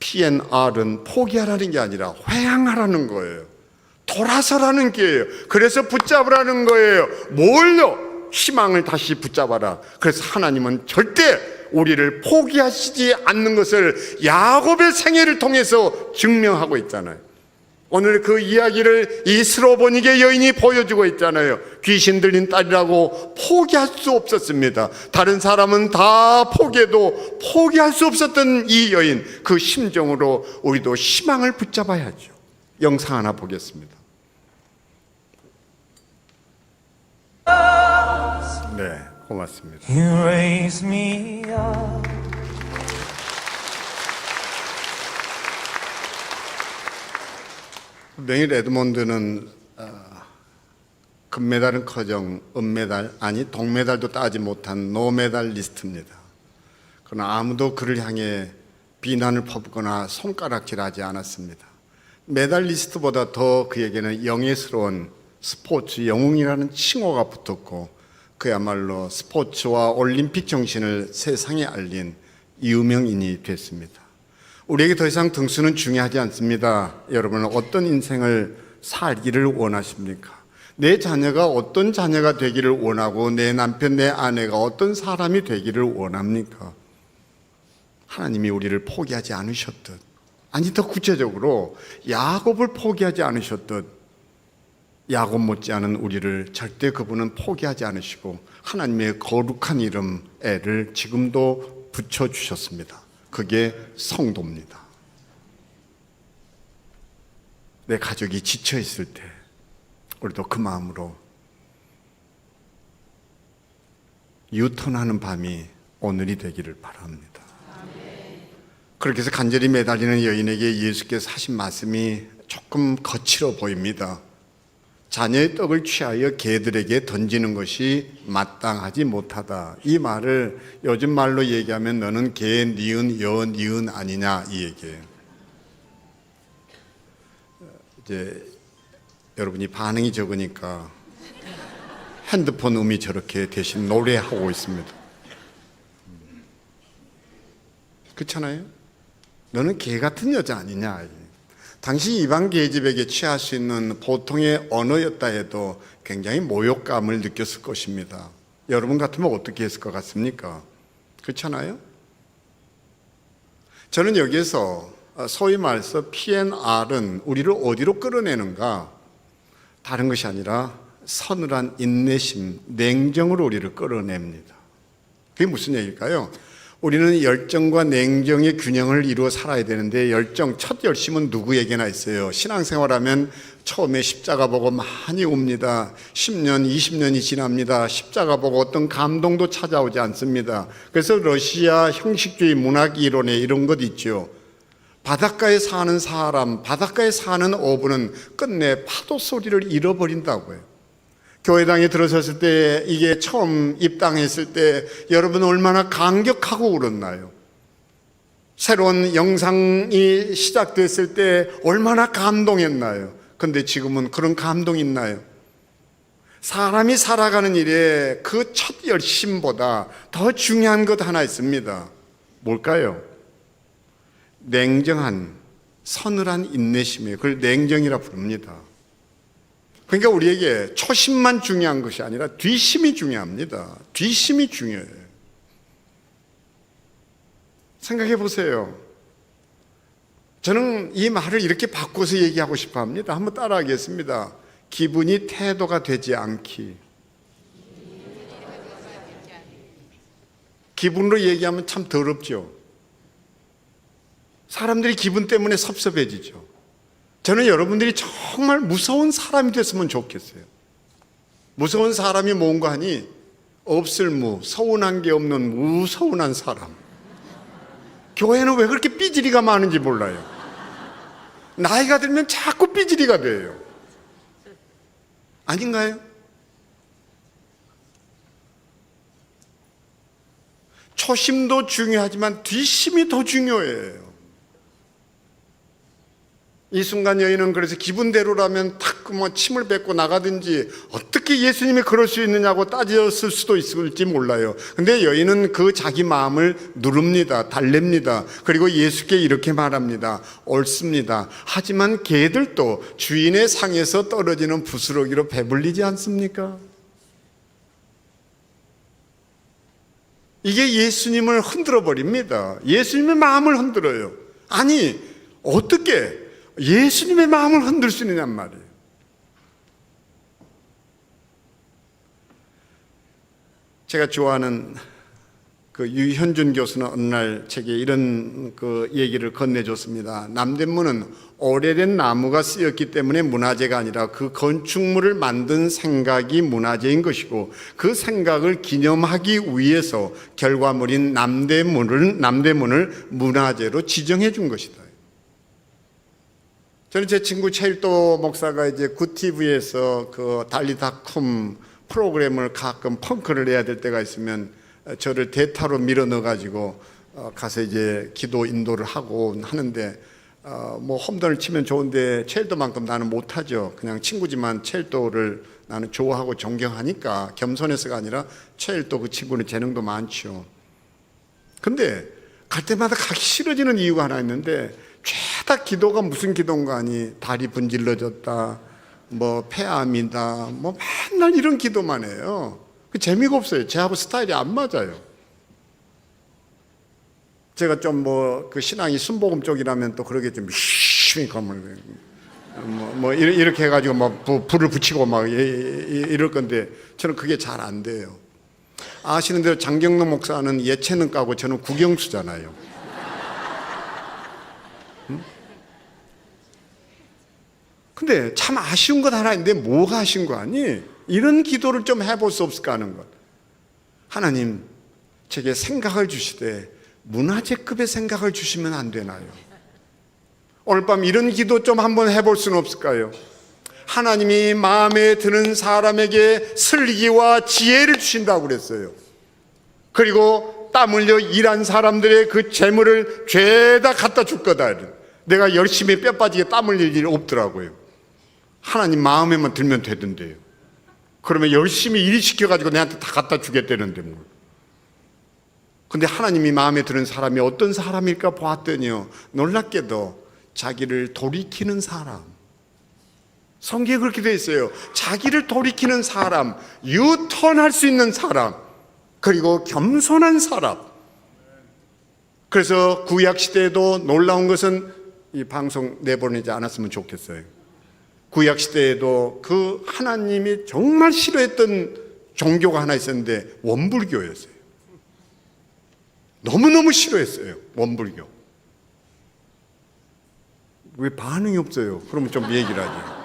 P&R은 포기하라는 게 아니라 회항하라는 거예요. 돌아서라는 게예요. 그래서 붙잡으라는 거예요. 뭘요? 희망을 다시 붙잡아라. 그래서 하나님은 절대 우리를 포기하시지 않는 것을 야곱의 생애를 통해서 증명하고 있잖아요. 오늘 그 이야기를 이 스로보니게 여인이 보여주고 있잖아요. 귀신 들린 딸이라고 포기할 수 없었습니다. 다른 사람은 다 포기해도 포기할 수 없었던 이 여인, 그 심정으로 우리도 희망을 붙잡아야죠. 영상 하나 보겠습니다. 네, 고맙습니다. You raise me up. 맹일 에드먼드는 금메달은커녕 은메달, 아니 동메달도 따지 못한 노메달리스트입니다. 그러나 아무도 그를 향해 비난을 퍼붓거나 손가락질하지 않았습니다. 메달리스트보다 더 그에게는 영예스러운 스포츠 영웅이라는 칭호가 붙었고, 그야말로 스포츠와 올림픽 정신을 세상에 알린 유명인이 됐습니다. 우리에게 더 이상 등수는 중요하지 않습니다. 여러분은 어떤 인생을 살기를 원하십니까? 내 자녀가 어떤 자녀가 되기를 원하고, 내 남편, 내 아내가 어떤 사람이 되기를 원합니까? 하나님이 우리를 포기하지 않으셨듯, 아니 더 구체적으로 야곱을 포기하지 않으셨듯, 야곱 못지않은 우리를 절대 그분은 포기하지 않으시고 하나님의 거룩한 이름 애를 지금도 붙여주셨습니다. 그게 성도입니다. 내 가족이 지쳐있을 때 우리도 그 마음으로 유턴하는 밤이 오늘이 되기를 바랍니다. 그렇게 해서 간절히 매달리는 여인에게 예수께서 하신 말씀이 조금 거칠어 보입니다. 자녀의 떡을 취하여 개들에게 던지는 것이 마땅하지 못하다. 이 말을 요즘 말로 얘기하면 너는 개, 니은, 여, 니은 아니냐 이 얘기예요. 이제 여러분이 반응이 적으니까 핸드폰 음이 저렇게 대신 노래하고 있습니다. 그렇잖아요? 너는 개 같은 여자 아니냐. 당시 이방 계집에게 취할 수 있는 보통의 언어였다 해도 굉장히 모욕감을 느꼈을 것입니다. 여러분 같으면 어떻게 했을 것 같습니까? 그렇잖아요? 저는 여기에서 소위 말해서 P&R은 우리를 어디로 끌어내는가? 다른 것이 아니라 서늘한 인내심, 냉정으로 우리를 끌어냅니다. 그게 무슨 얘기일까요? 우리는 열정과 냉정의 균형을 이루어 살아야 되는데, 첫 열심은 누구에게나 있어요. 신앙생활하면 처음에 십자가 보고 많이 웁니다. 10년, 20년이 지납니다. 십자가 보고 어떤 감동도 찾아오지 않습니다. 그래서 러시아 형식주의 문학 이론에 이런 것 있죠. 바닷가에 사는 사람, 바닷가에 사는 어부는 끝내 파도 소리를 잃어버린다고요. 교회당에 들어섰을 때, 이게 처음 입당했을 때 여러분 얼마나 감격하고 울었나요? 새로운 영상이 시작됐을 때 얼마나 감동했나요? 근데 지금은 그런 감동이 있나요? 사람이 살아가는 일에 그 첫 열심보다 더 중요한 것 하나 있습니다. 뭘까요? 냉정한, 서늘한 인내심이에요. 그걸 냉정이라 부릅니다. 그러니까 우리에게 초심만 중요한 것이 아니라 뒷심이 중요합니다. 뒷심이 중요해요. 생각해 보세요. 저는 이 말을 이렇게 바꿔서 얘기하고 싶어 합니다. 한번 따라하겠습니다. 기분이 태도가 되지 않기. 기분으로 얘기하면 참 더럽죠. 사람들이 기분 때문에 섭섭해지죠. 저는 여러분들이 정말 무서운 사람이 됐으면 좋겠어요. 무서운 사람이 뭔가 하니 없을무, 서운한 게 없는 무서운한 사람. 교회는 왜 그렇게 삐지리가 많은지 몰라요. 나이가 들면 자꾸 삐지리가 돼요. 아닌가요? 초심도 중요하지만 뒷심이 더 중요해요. 이 순간 여인은 그래서 기분대로라면 탁 뭐 침을 뱉고 나가든지 어떻게 예수님이 그럴 수 있느냐고 따졌을 수도 있을지 몰라요. 근데 여인은 그 자기 마음을 누릅니다. 달랩니다. 그리고 예수께 이렇게 말합니다. 옳습니다. 하지만 개들도 주인의 상에서 떨어지는 부스러기로 배불리지 않습니까? 이게 예수님을 흔들어 버립니다. 예수님의 마음을 흔들어요. 아니, 어떻게 예수님의 마음을 흔들 수 있느냔 말이에요. 제가 좋아하는 그 유현준 교수는 어느 날 책에 이런 그 얘기를 건네줬습니다. 남대문은 오래된 나무가 쓰였기 때문에 문화재가 아니라 그 건축물을 만든 생각이 문화재인 것이고 그 생각을 기념하기 위해서 결과물인 남대문을 문화재로 지정해 준 것이다. 저는 제 친구 최일도 목사가 이제 굿TV에서 그 달리다쿰 프로그램을 가끔 펑크를 내야 될 때가 있으면 저를 대타로 밀어 넣어가지고 가서 이제 기도 인도를 하고 하는데 뭐 홈런을 치면 좋은데 최일도만큼 나는 못하죠. 그냥 친구지만 최일도를 나는 좋아하고 존경하니까 겸손해서가 아니라 최일도 그 친구는 재능도 많죠. 근데 갈 때마다 가기 싫어지는 이유가 하나 있는데 죄다 기도가 무슨 기도인가 하니 다리 분질러졌다 뭐 폐암이다 뭐 맨날 이런 기도만 해요. 재미가 없어요. 제하고 스타일이 안 맞아요. 제가 좀 뭐 그 신앙이 순복음 쪽이라면 또 그러게 좀 쉬쉬 가면 뭐 이렇게 해가지고 막 불을 붙이고 막 이럴 건데 저는 그게 잘 안 돼요. 아시는 대로 장경로 목사는 예체능 까고 저는 국영수잖아요. 근데 참 아쉬운 것 하나 있는데 뭐가 아쉬운 거 아니? 이런 기도를 좀 해볼 수 없을까 하는 것. 하나님 제게 생각을 주시되 문화재급의 생각을 주시면 안 되나요? 오늘 밤 이런 기도 좀 한번 해볼 수는 없을까요? 하나님이 마음에 드는 사람에게 슬기와 지혜를 주신다고 그랬어요. 그리고 땀 흘려 일한 사람들의 그 재물을 죄다 갖다 줄 거다. 내가 열심히 뼈 빠지게 땀 흘릴 일이 없더라고요. 하나님 마음에만 들면 되던데요. 그러면 열심히 일 시켜가지고 내한테 다 갖다 주겠다는데 뭘. 근데 하나님이 마음에 드는 사람이 어떤 사람일까 보았더니요, 놀랍게도 자기를 돌이키는 사람. 성경에 그렇게 되어 있어요. 자기를 돌이키는 사람, 유턴할 수 있는 사람, 그리고 겸손한 사람. 그래서 구약시대에도 놀라운 것은 이 방송 내보내지 않았으면 좋겠어요. 구약시대에도 그 하나님이 정말 싫어했던 종교가 하나 있었는데 원불교였어요. 너무너무 싫어했어요. 원불교. 왜 반응이 없어요? 그러면 좀 얘기를 하지.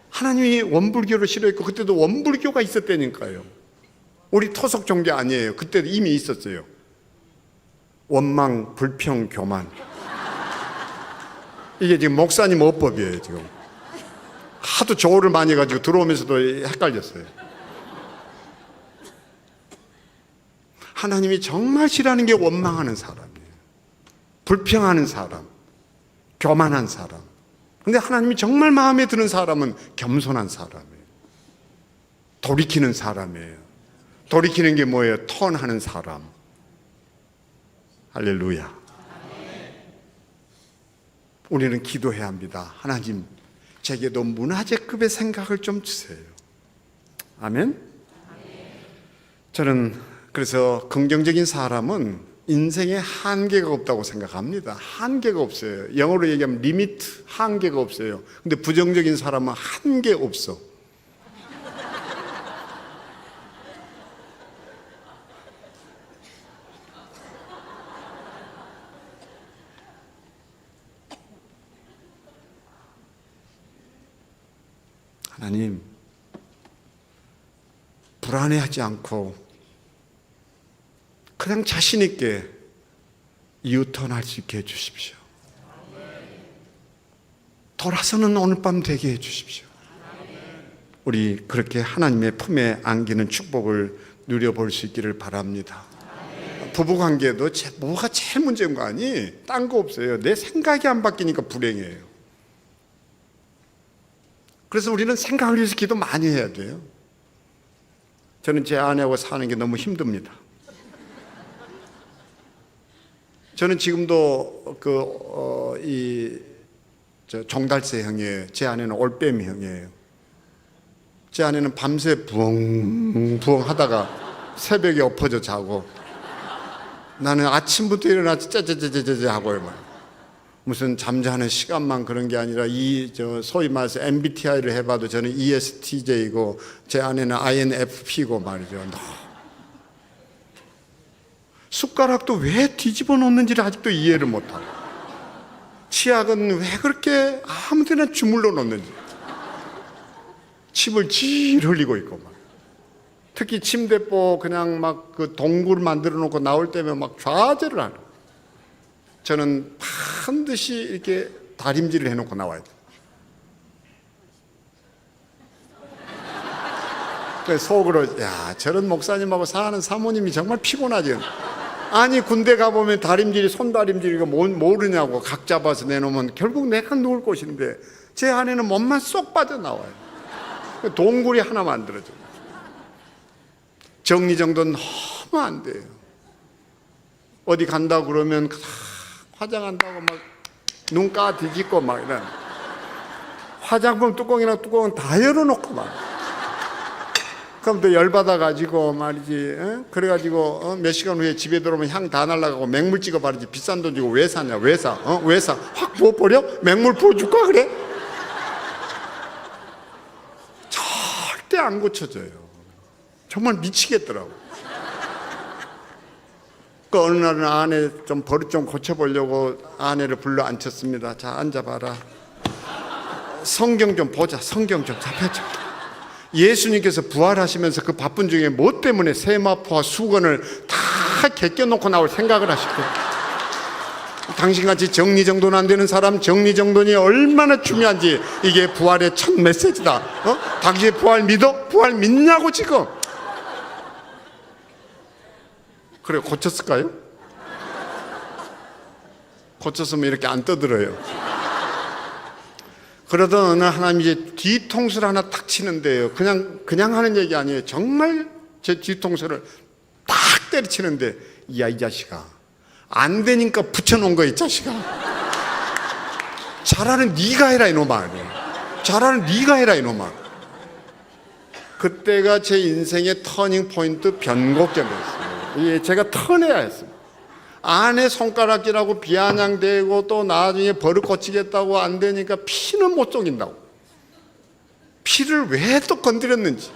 하나님이 원불교를 싫어했고 그때도 원불교가 있었다니까요. 우리 토속 종교 아니에요. 그때도 이미 있었어요. 원망, 불평, 교만. 이게 지금 목사님 어법이에요. 지금 하도 조를 많이 해가지고 들어오면서도 헷갈렸어요. 하나님이 정말 싫어하는 게 원망하는 사람이에요. 불평하는 사람, 교만한 사람. 근데 하나님이 정말 마음에 드는 사람은 겸손한 사람이에요. 돌이키는 사람이에요. 돌이키는 게 뭐예요? 턴하는 사람. 할렐루야. 우리는 기도해야 합니다. 하나님, 제게도 문화재급의 생각을 좀 주세요. 아멘. 저는 그래서 긍정적인 사람은 인생에 한계가 없다고 생각합니다. 한계가 없어요. 영어로 얘기하면 리미트, 한계가 없어요. 근데 부정적인 사람은 한계 없어. 하나님, 불안해하지 않고 그냥 자신 있게 유턴할 수 있게 해주십시오. 돌아서는 오늘 밤 되게 해주십시오. 우리 그렇게 하나님의 품에 안기는 축복을 누려볼 수 있기를 바랍니다. 부부관계도 뭐가 제일 문제인 거 아니? 딴 거 없어요. 내 생각이 안 바뀌니까 불행해요. 그래서 우리는 생각을 위해서 기도 많이 해야 돼요. 저는 제 아내하고 사는 게 너무 힘듭니다. 저는 지금도 종달새 형이에요. 제 아내는 올빼미 형이에요. 제 아내는 밤새 부엉부엉 하다가 새벽에 엎어져 자고, 나는 아침부터 일어나서 째째째째째 하고요. 무슨 잠자는 시간만 그런 게 아니라 소위 말해서 MBTI를 해봐도 저는 ESTJ고 제 아내는 INFP고 말이죠. 숟가락도 왜 뒤집어 놓는지를 아직도 이해를 못하고, 치약은 왜 그렇게 아무 데나 주물러 놓는지, 침을 질 흘리고 있고 막. 특히 침대보 그냥 막 그 동굴 만들어 놓고 나올 때면 막 좌절을 하는. 저는 반드시 이렇게 다림질을 해놓고 나와야 돼. 그래서 속으로, 야, 저런 목사님하고 사는 사모님이 정말 피곤하지. 아니, 군대 가보면 다림질이 손다림질이고 모르냐고. 각 잡아서 내놓으면 결국 내가 누울 곳인데 제 안에는 몸만 쏙 빠져나와요. 동굴이 하나 만들어져. 정리정돈 너무 안 돼요. 어디 간다 그러면 화장한다고 막 눈가 뒤집고 막 이런, 화장품 뚜껑이나 뚜껑은 다 열어놓고 막, 그럼 또 열받아가지고 말이지, 그래가지고 몇 시간 후에 집에 들어오면 향 다 날라가고 맹물 찍어 바르지. 비싼 돈 주고 왜 사냐, 왜 사? 왜 사? 확 부어버려? 맹물 부어줄까 그래? 절대 안 고쳐져요. 정말 미치겠더라고. 그 어느 날은 아내 좀 버릇 좀 고쳐보려고 아내를 불러 앉혔습니다. 자, 앉아봐라. 성경 좀 보자. 성경 좀 잡혀줘. 예수님께서 부활하시면서 그 바쁜 중에 뭐 때문에 세마포와 수건을 다 개껴놓고 나올 생각을 하실까요? 당신같이 정리정돈 안 되는 사람, 정리정돈이 얼마나 중요한지, 이게 부활의 첫 메시지다. 당신 부활 믿어? 부활 믿냐고 지금. 그래, 고쳤을까요? 고쳤으면 이렇게 안 떠들어요. 그러던 어느 하나님 이제 뒤통수를 하나 탁 치는데요. 그냥 하는 얘기 아니에요. 정말 제 뒤통수를 탁 때려치는데, 야, 이 자식아, 안 되니까 붙여놓은 거야, 이 자식아. 잘하는 네가 해라 이놈아. 잘하는 네가 해라 이놈아. 그때가 제 인생의 터닝 포인트, 변곡점이었어요. 제가 턴해야 했습니다. 아내 손가락질하고 비아냥대고 또 나중에 버릇 고치겠다고 안 되니까 피는 못 속인다고. 피를 왜 또 건드렸는지.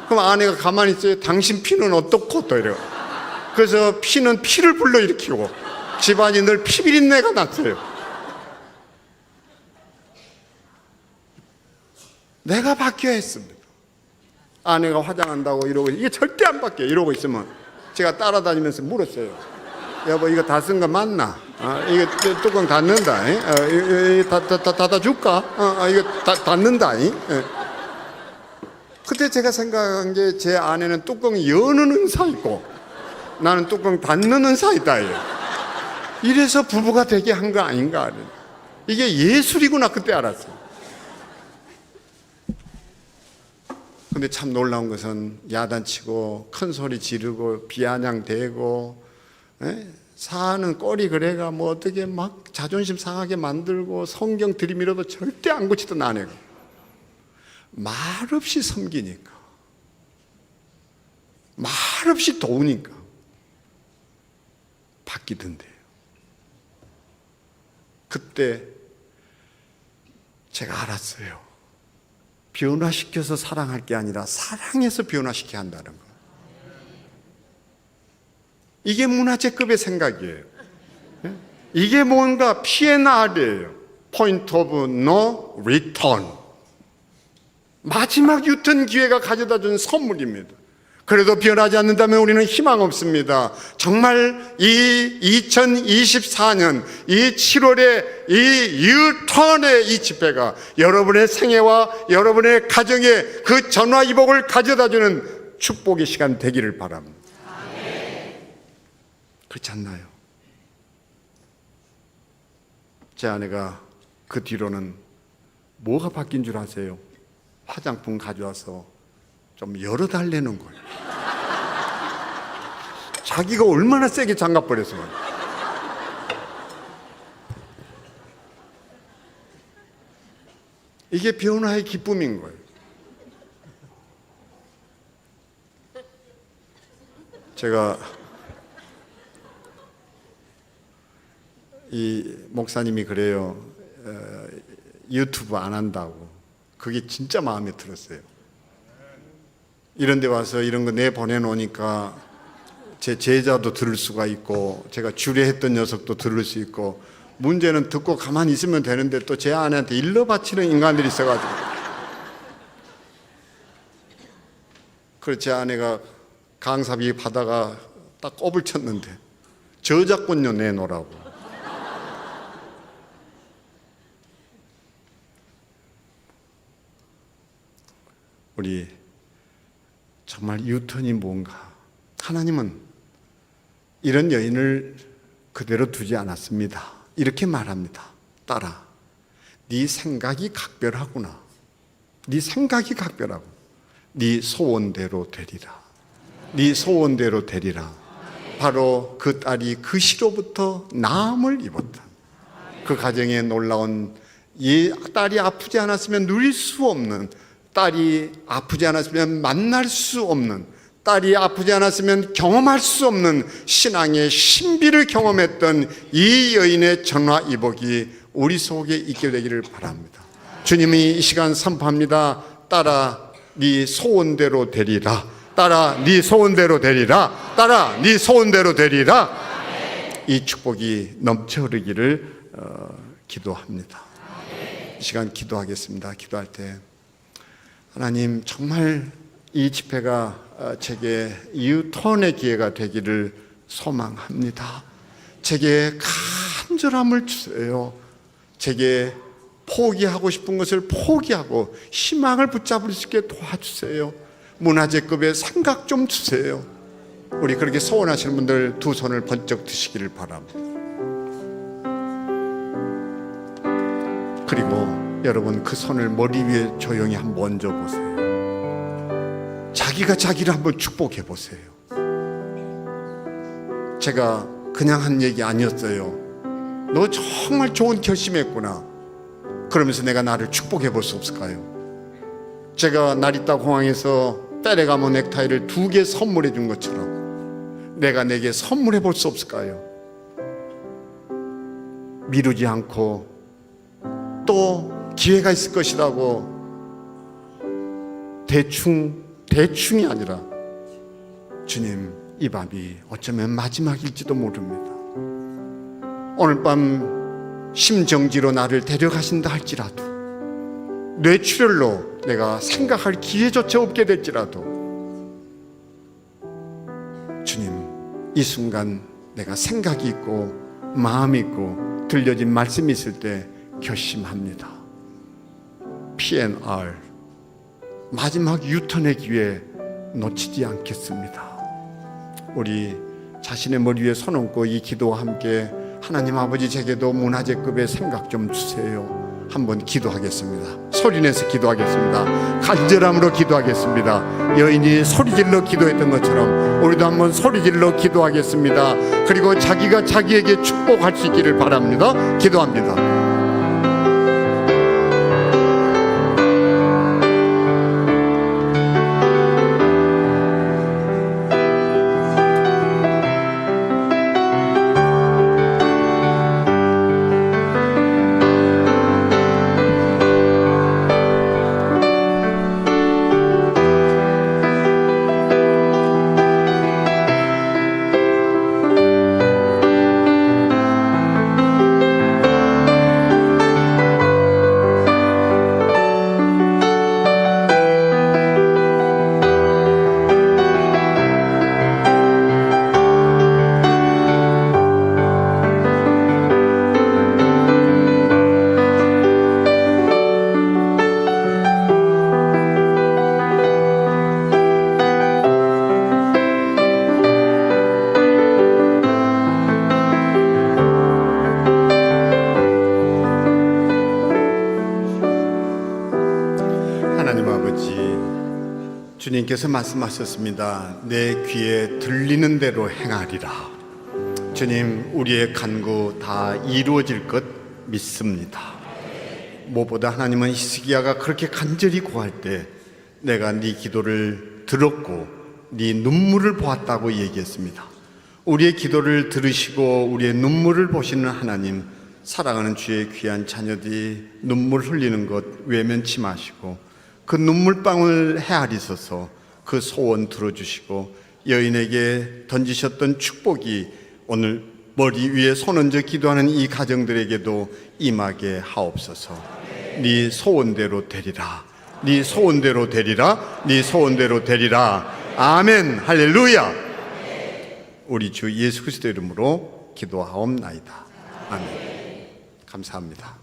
그럼 아내가 가만히 있어요. 당신 피는 어떻고 또 이래요. 그래서 피는 피를 불러일으키고 집안이 늘 피비린내가 났어요. 내가 바뀌어야 했습니다. 아내가 화장한다고 이러고, 이게 절대 안 바뀌어요. 이러고 있으면 제가 따라다니면서 물었어요. 여보, 이거 다 쓴 거 맞나? 이거 뚜껑 닫는다. 이거 닫아줄까? 이거 닫는다. 그때 제가 생각한 게, 제 아내는 뚜껑 여는 은사 있고 나는 뚜껑 닫는 은사 있다. 이래서 부부가 되게 한 거 아닌가. 이게 예술이구나 그때 알았어요. 근데 참 놀라운 것은 야단치고 큰 소리 지르고 비아냥대고 사는 꼴이 그래가 뭐 어떻게 막 자존심 상하게 만들고 성경 들이밀어도 절대 안 고치던 아내가 말없이 섬기니까, 말없이 도우니까 바뀌던데요. 그때 제가 알았어요. 변화시켜서 사랑할 게 아니라 사랑해서 변화시켜야 한다는 거. 이게 문화재급의 생각이에요. 이게 뭔가 P&R이에요. Point of No Return. 마지막 유턴 기회가 가져다 준 선물입니다. 그래도 변하지 않는다면 우리는 희망 없습니다. 정말 이 2024년 이 7월에 이 유턴의 이 집회가 여러분의 생애와 여러분의 가정에 그 전화위복을 가져다주는 축복의 시간 되기를 바랍니다. 그렇지 않나요? 제 아내가 그 뒤로는 뭐가 바뀐 줄 아세요? 화장품 가져와서 좀 열어달라는 거예요. 자기가 얼마나 세게 장갑버려서. 이게 변화의 기쁨인 거예요. 제가 이 목사님이 그래요. 유튜브 안 한다고. 그게 진짜 마음에 들었어요. 이런 데 와서 이런 거 내보내놓으니까 제 제자도 들을 수가 있고 제가 주례했던 녀석도 들을 수 있고, 문제는 듣고 가만히 있으면 되는데 또 제 아내한테 일러 바치는 인간들이 있어가지고, 그래서 제 아내가 강사비 받아가 딱 꼽을 쳤는데 저작권료 내놓으라고. 우리 정말 유턴이 뭔가. 하나님은 이런 여인을 그대로 두지 않았습니다. 이렇게 말합니다. 딸아, 네 생각이 각별하구나. 네 생각이 각별하고 네 소원대로 되리라. 네 소원대로 되리라. 바로 그 딸이 그 시로부터 나음을 입었다. 그 가정에 놀라운, 이 딸이 아프지 않았으면 누릴 수 없는, 딸이 아프지 않았으면 만날 수 없는, 딸이 아프지 않았으면 경험할 수 없는 신앙의 신비를 경험했던 이 여인의 전화위복이 우리 속에 있게 되기를 바랍니다. 주님이 이 시간 선포합니다. 딸아, 네 소원대로 되리라. 딸아, 네 소원대로 되리라. 딸아, 네 소원대로 되리라. 이 축복이 넘쳐 흐르기를 기도합니다. 이 시간 기도하겠습니다. 기도할 때 하나님, 정말 이 집회가 제게 유턴의 기회가 되기를 소망합니다. 제게 간절함을 주세요. 제게 포기하고 싶은 것을 포기하고 희망을 붙잡을 수 있게 도와주세요. 문화재급의 생각 좀 주세요. 우리 그렇게 소원하시는 분들 두 손을 번쩍 드시기를 바랍니다. 그리고 여러분, 그 손을 머리 위에 조용히 한번 얹어보세요. 자기가 자기를 한번 축복해 보세요. 제가 그냥 한 얘기 아니었어요. 너 정말 좋은 결심했구나. 그러면서 내가 나를 축복해 볼 수 없을까요? 제가 나리타 공항에서 빼레가모 넥타이를 2개 선물해 준 것처럼 내가 내게 선물해 볼 수 없을까요? 미루지 않고 또 기회가 있을 것이라고 대충이 아니라, 주님, 이 밤이 어쩌면 마지막일지도 모릅니다. 오늘 밤 심정지로 나를 데려가신다 할지라도, 뇌출혈로 내가 생각할 기회조차 없게 될지라도, 주님, 이 순간 내가 생각이 있고 마음이 있고 들려진 말씀이 있을 때 결심합니다. P&R, 마지막 유턴의 기회 놓치지 않겠습니다. 우리 자신의 머리 위에 손 얹고 이 기도와 함께, 하나님 아버지, 제게도 문화재급의 생각 좀 주세요. 한번 기도하겠습니다. 소리내서 기도하겠습니다. 간절함으로 기도하겠습니다. 여인이 소리질러 기도했던 것처럼 우리도 한번 소리질러 기도하겠습니다. 그리고 자기가 자기에게 축복할 수 있기를 바랍니다. 기도합니다. 주님께서 말씀하셨습니다. 내 귀에 들리는 대로 행하리라. 주님, 우리의 간구 다 이루어질 것 믿습니다. 무엇보다 하나님은 히스기야가 그렇게 간절히 구할 때 내가 네 기도를 들었고 네 눈물을 보았다고 얘기했습니다. 우리의 기도를 들으시고 우리의 눈물을 보시는 하나님, 사랑하는 주의 귀한 자녀들이 눈물 흘리는 것 외면치 마시고 그 눈물방울 헤아리소서. 그 소원 들어주시고 여인에게 던지셨던 축복이 오늘 머리 위에 손 얹어 기도하는 이 가정들에게도 임하게 하옵소서. 네 소원대로 되리라. 네 소원대로 되리라. 네 소원대로 되리라. 아멘. 할렐루야. 우리 주 예수 그리스도 이름으로 기도하옵나이다. 아멘. 감사합니다.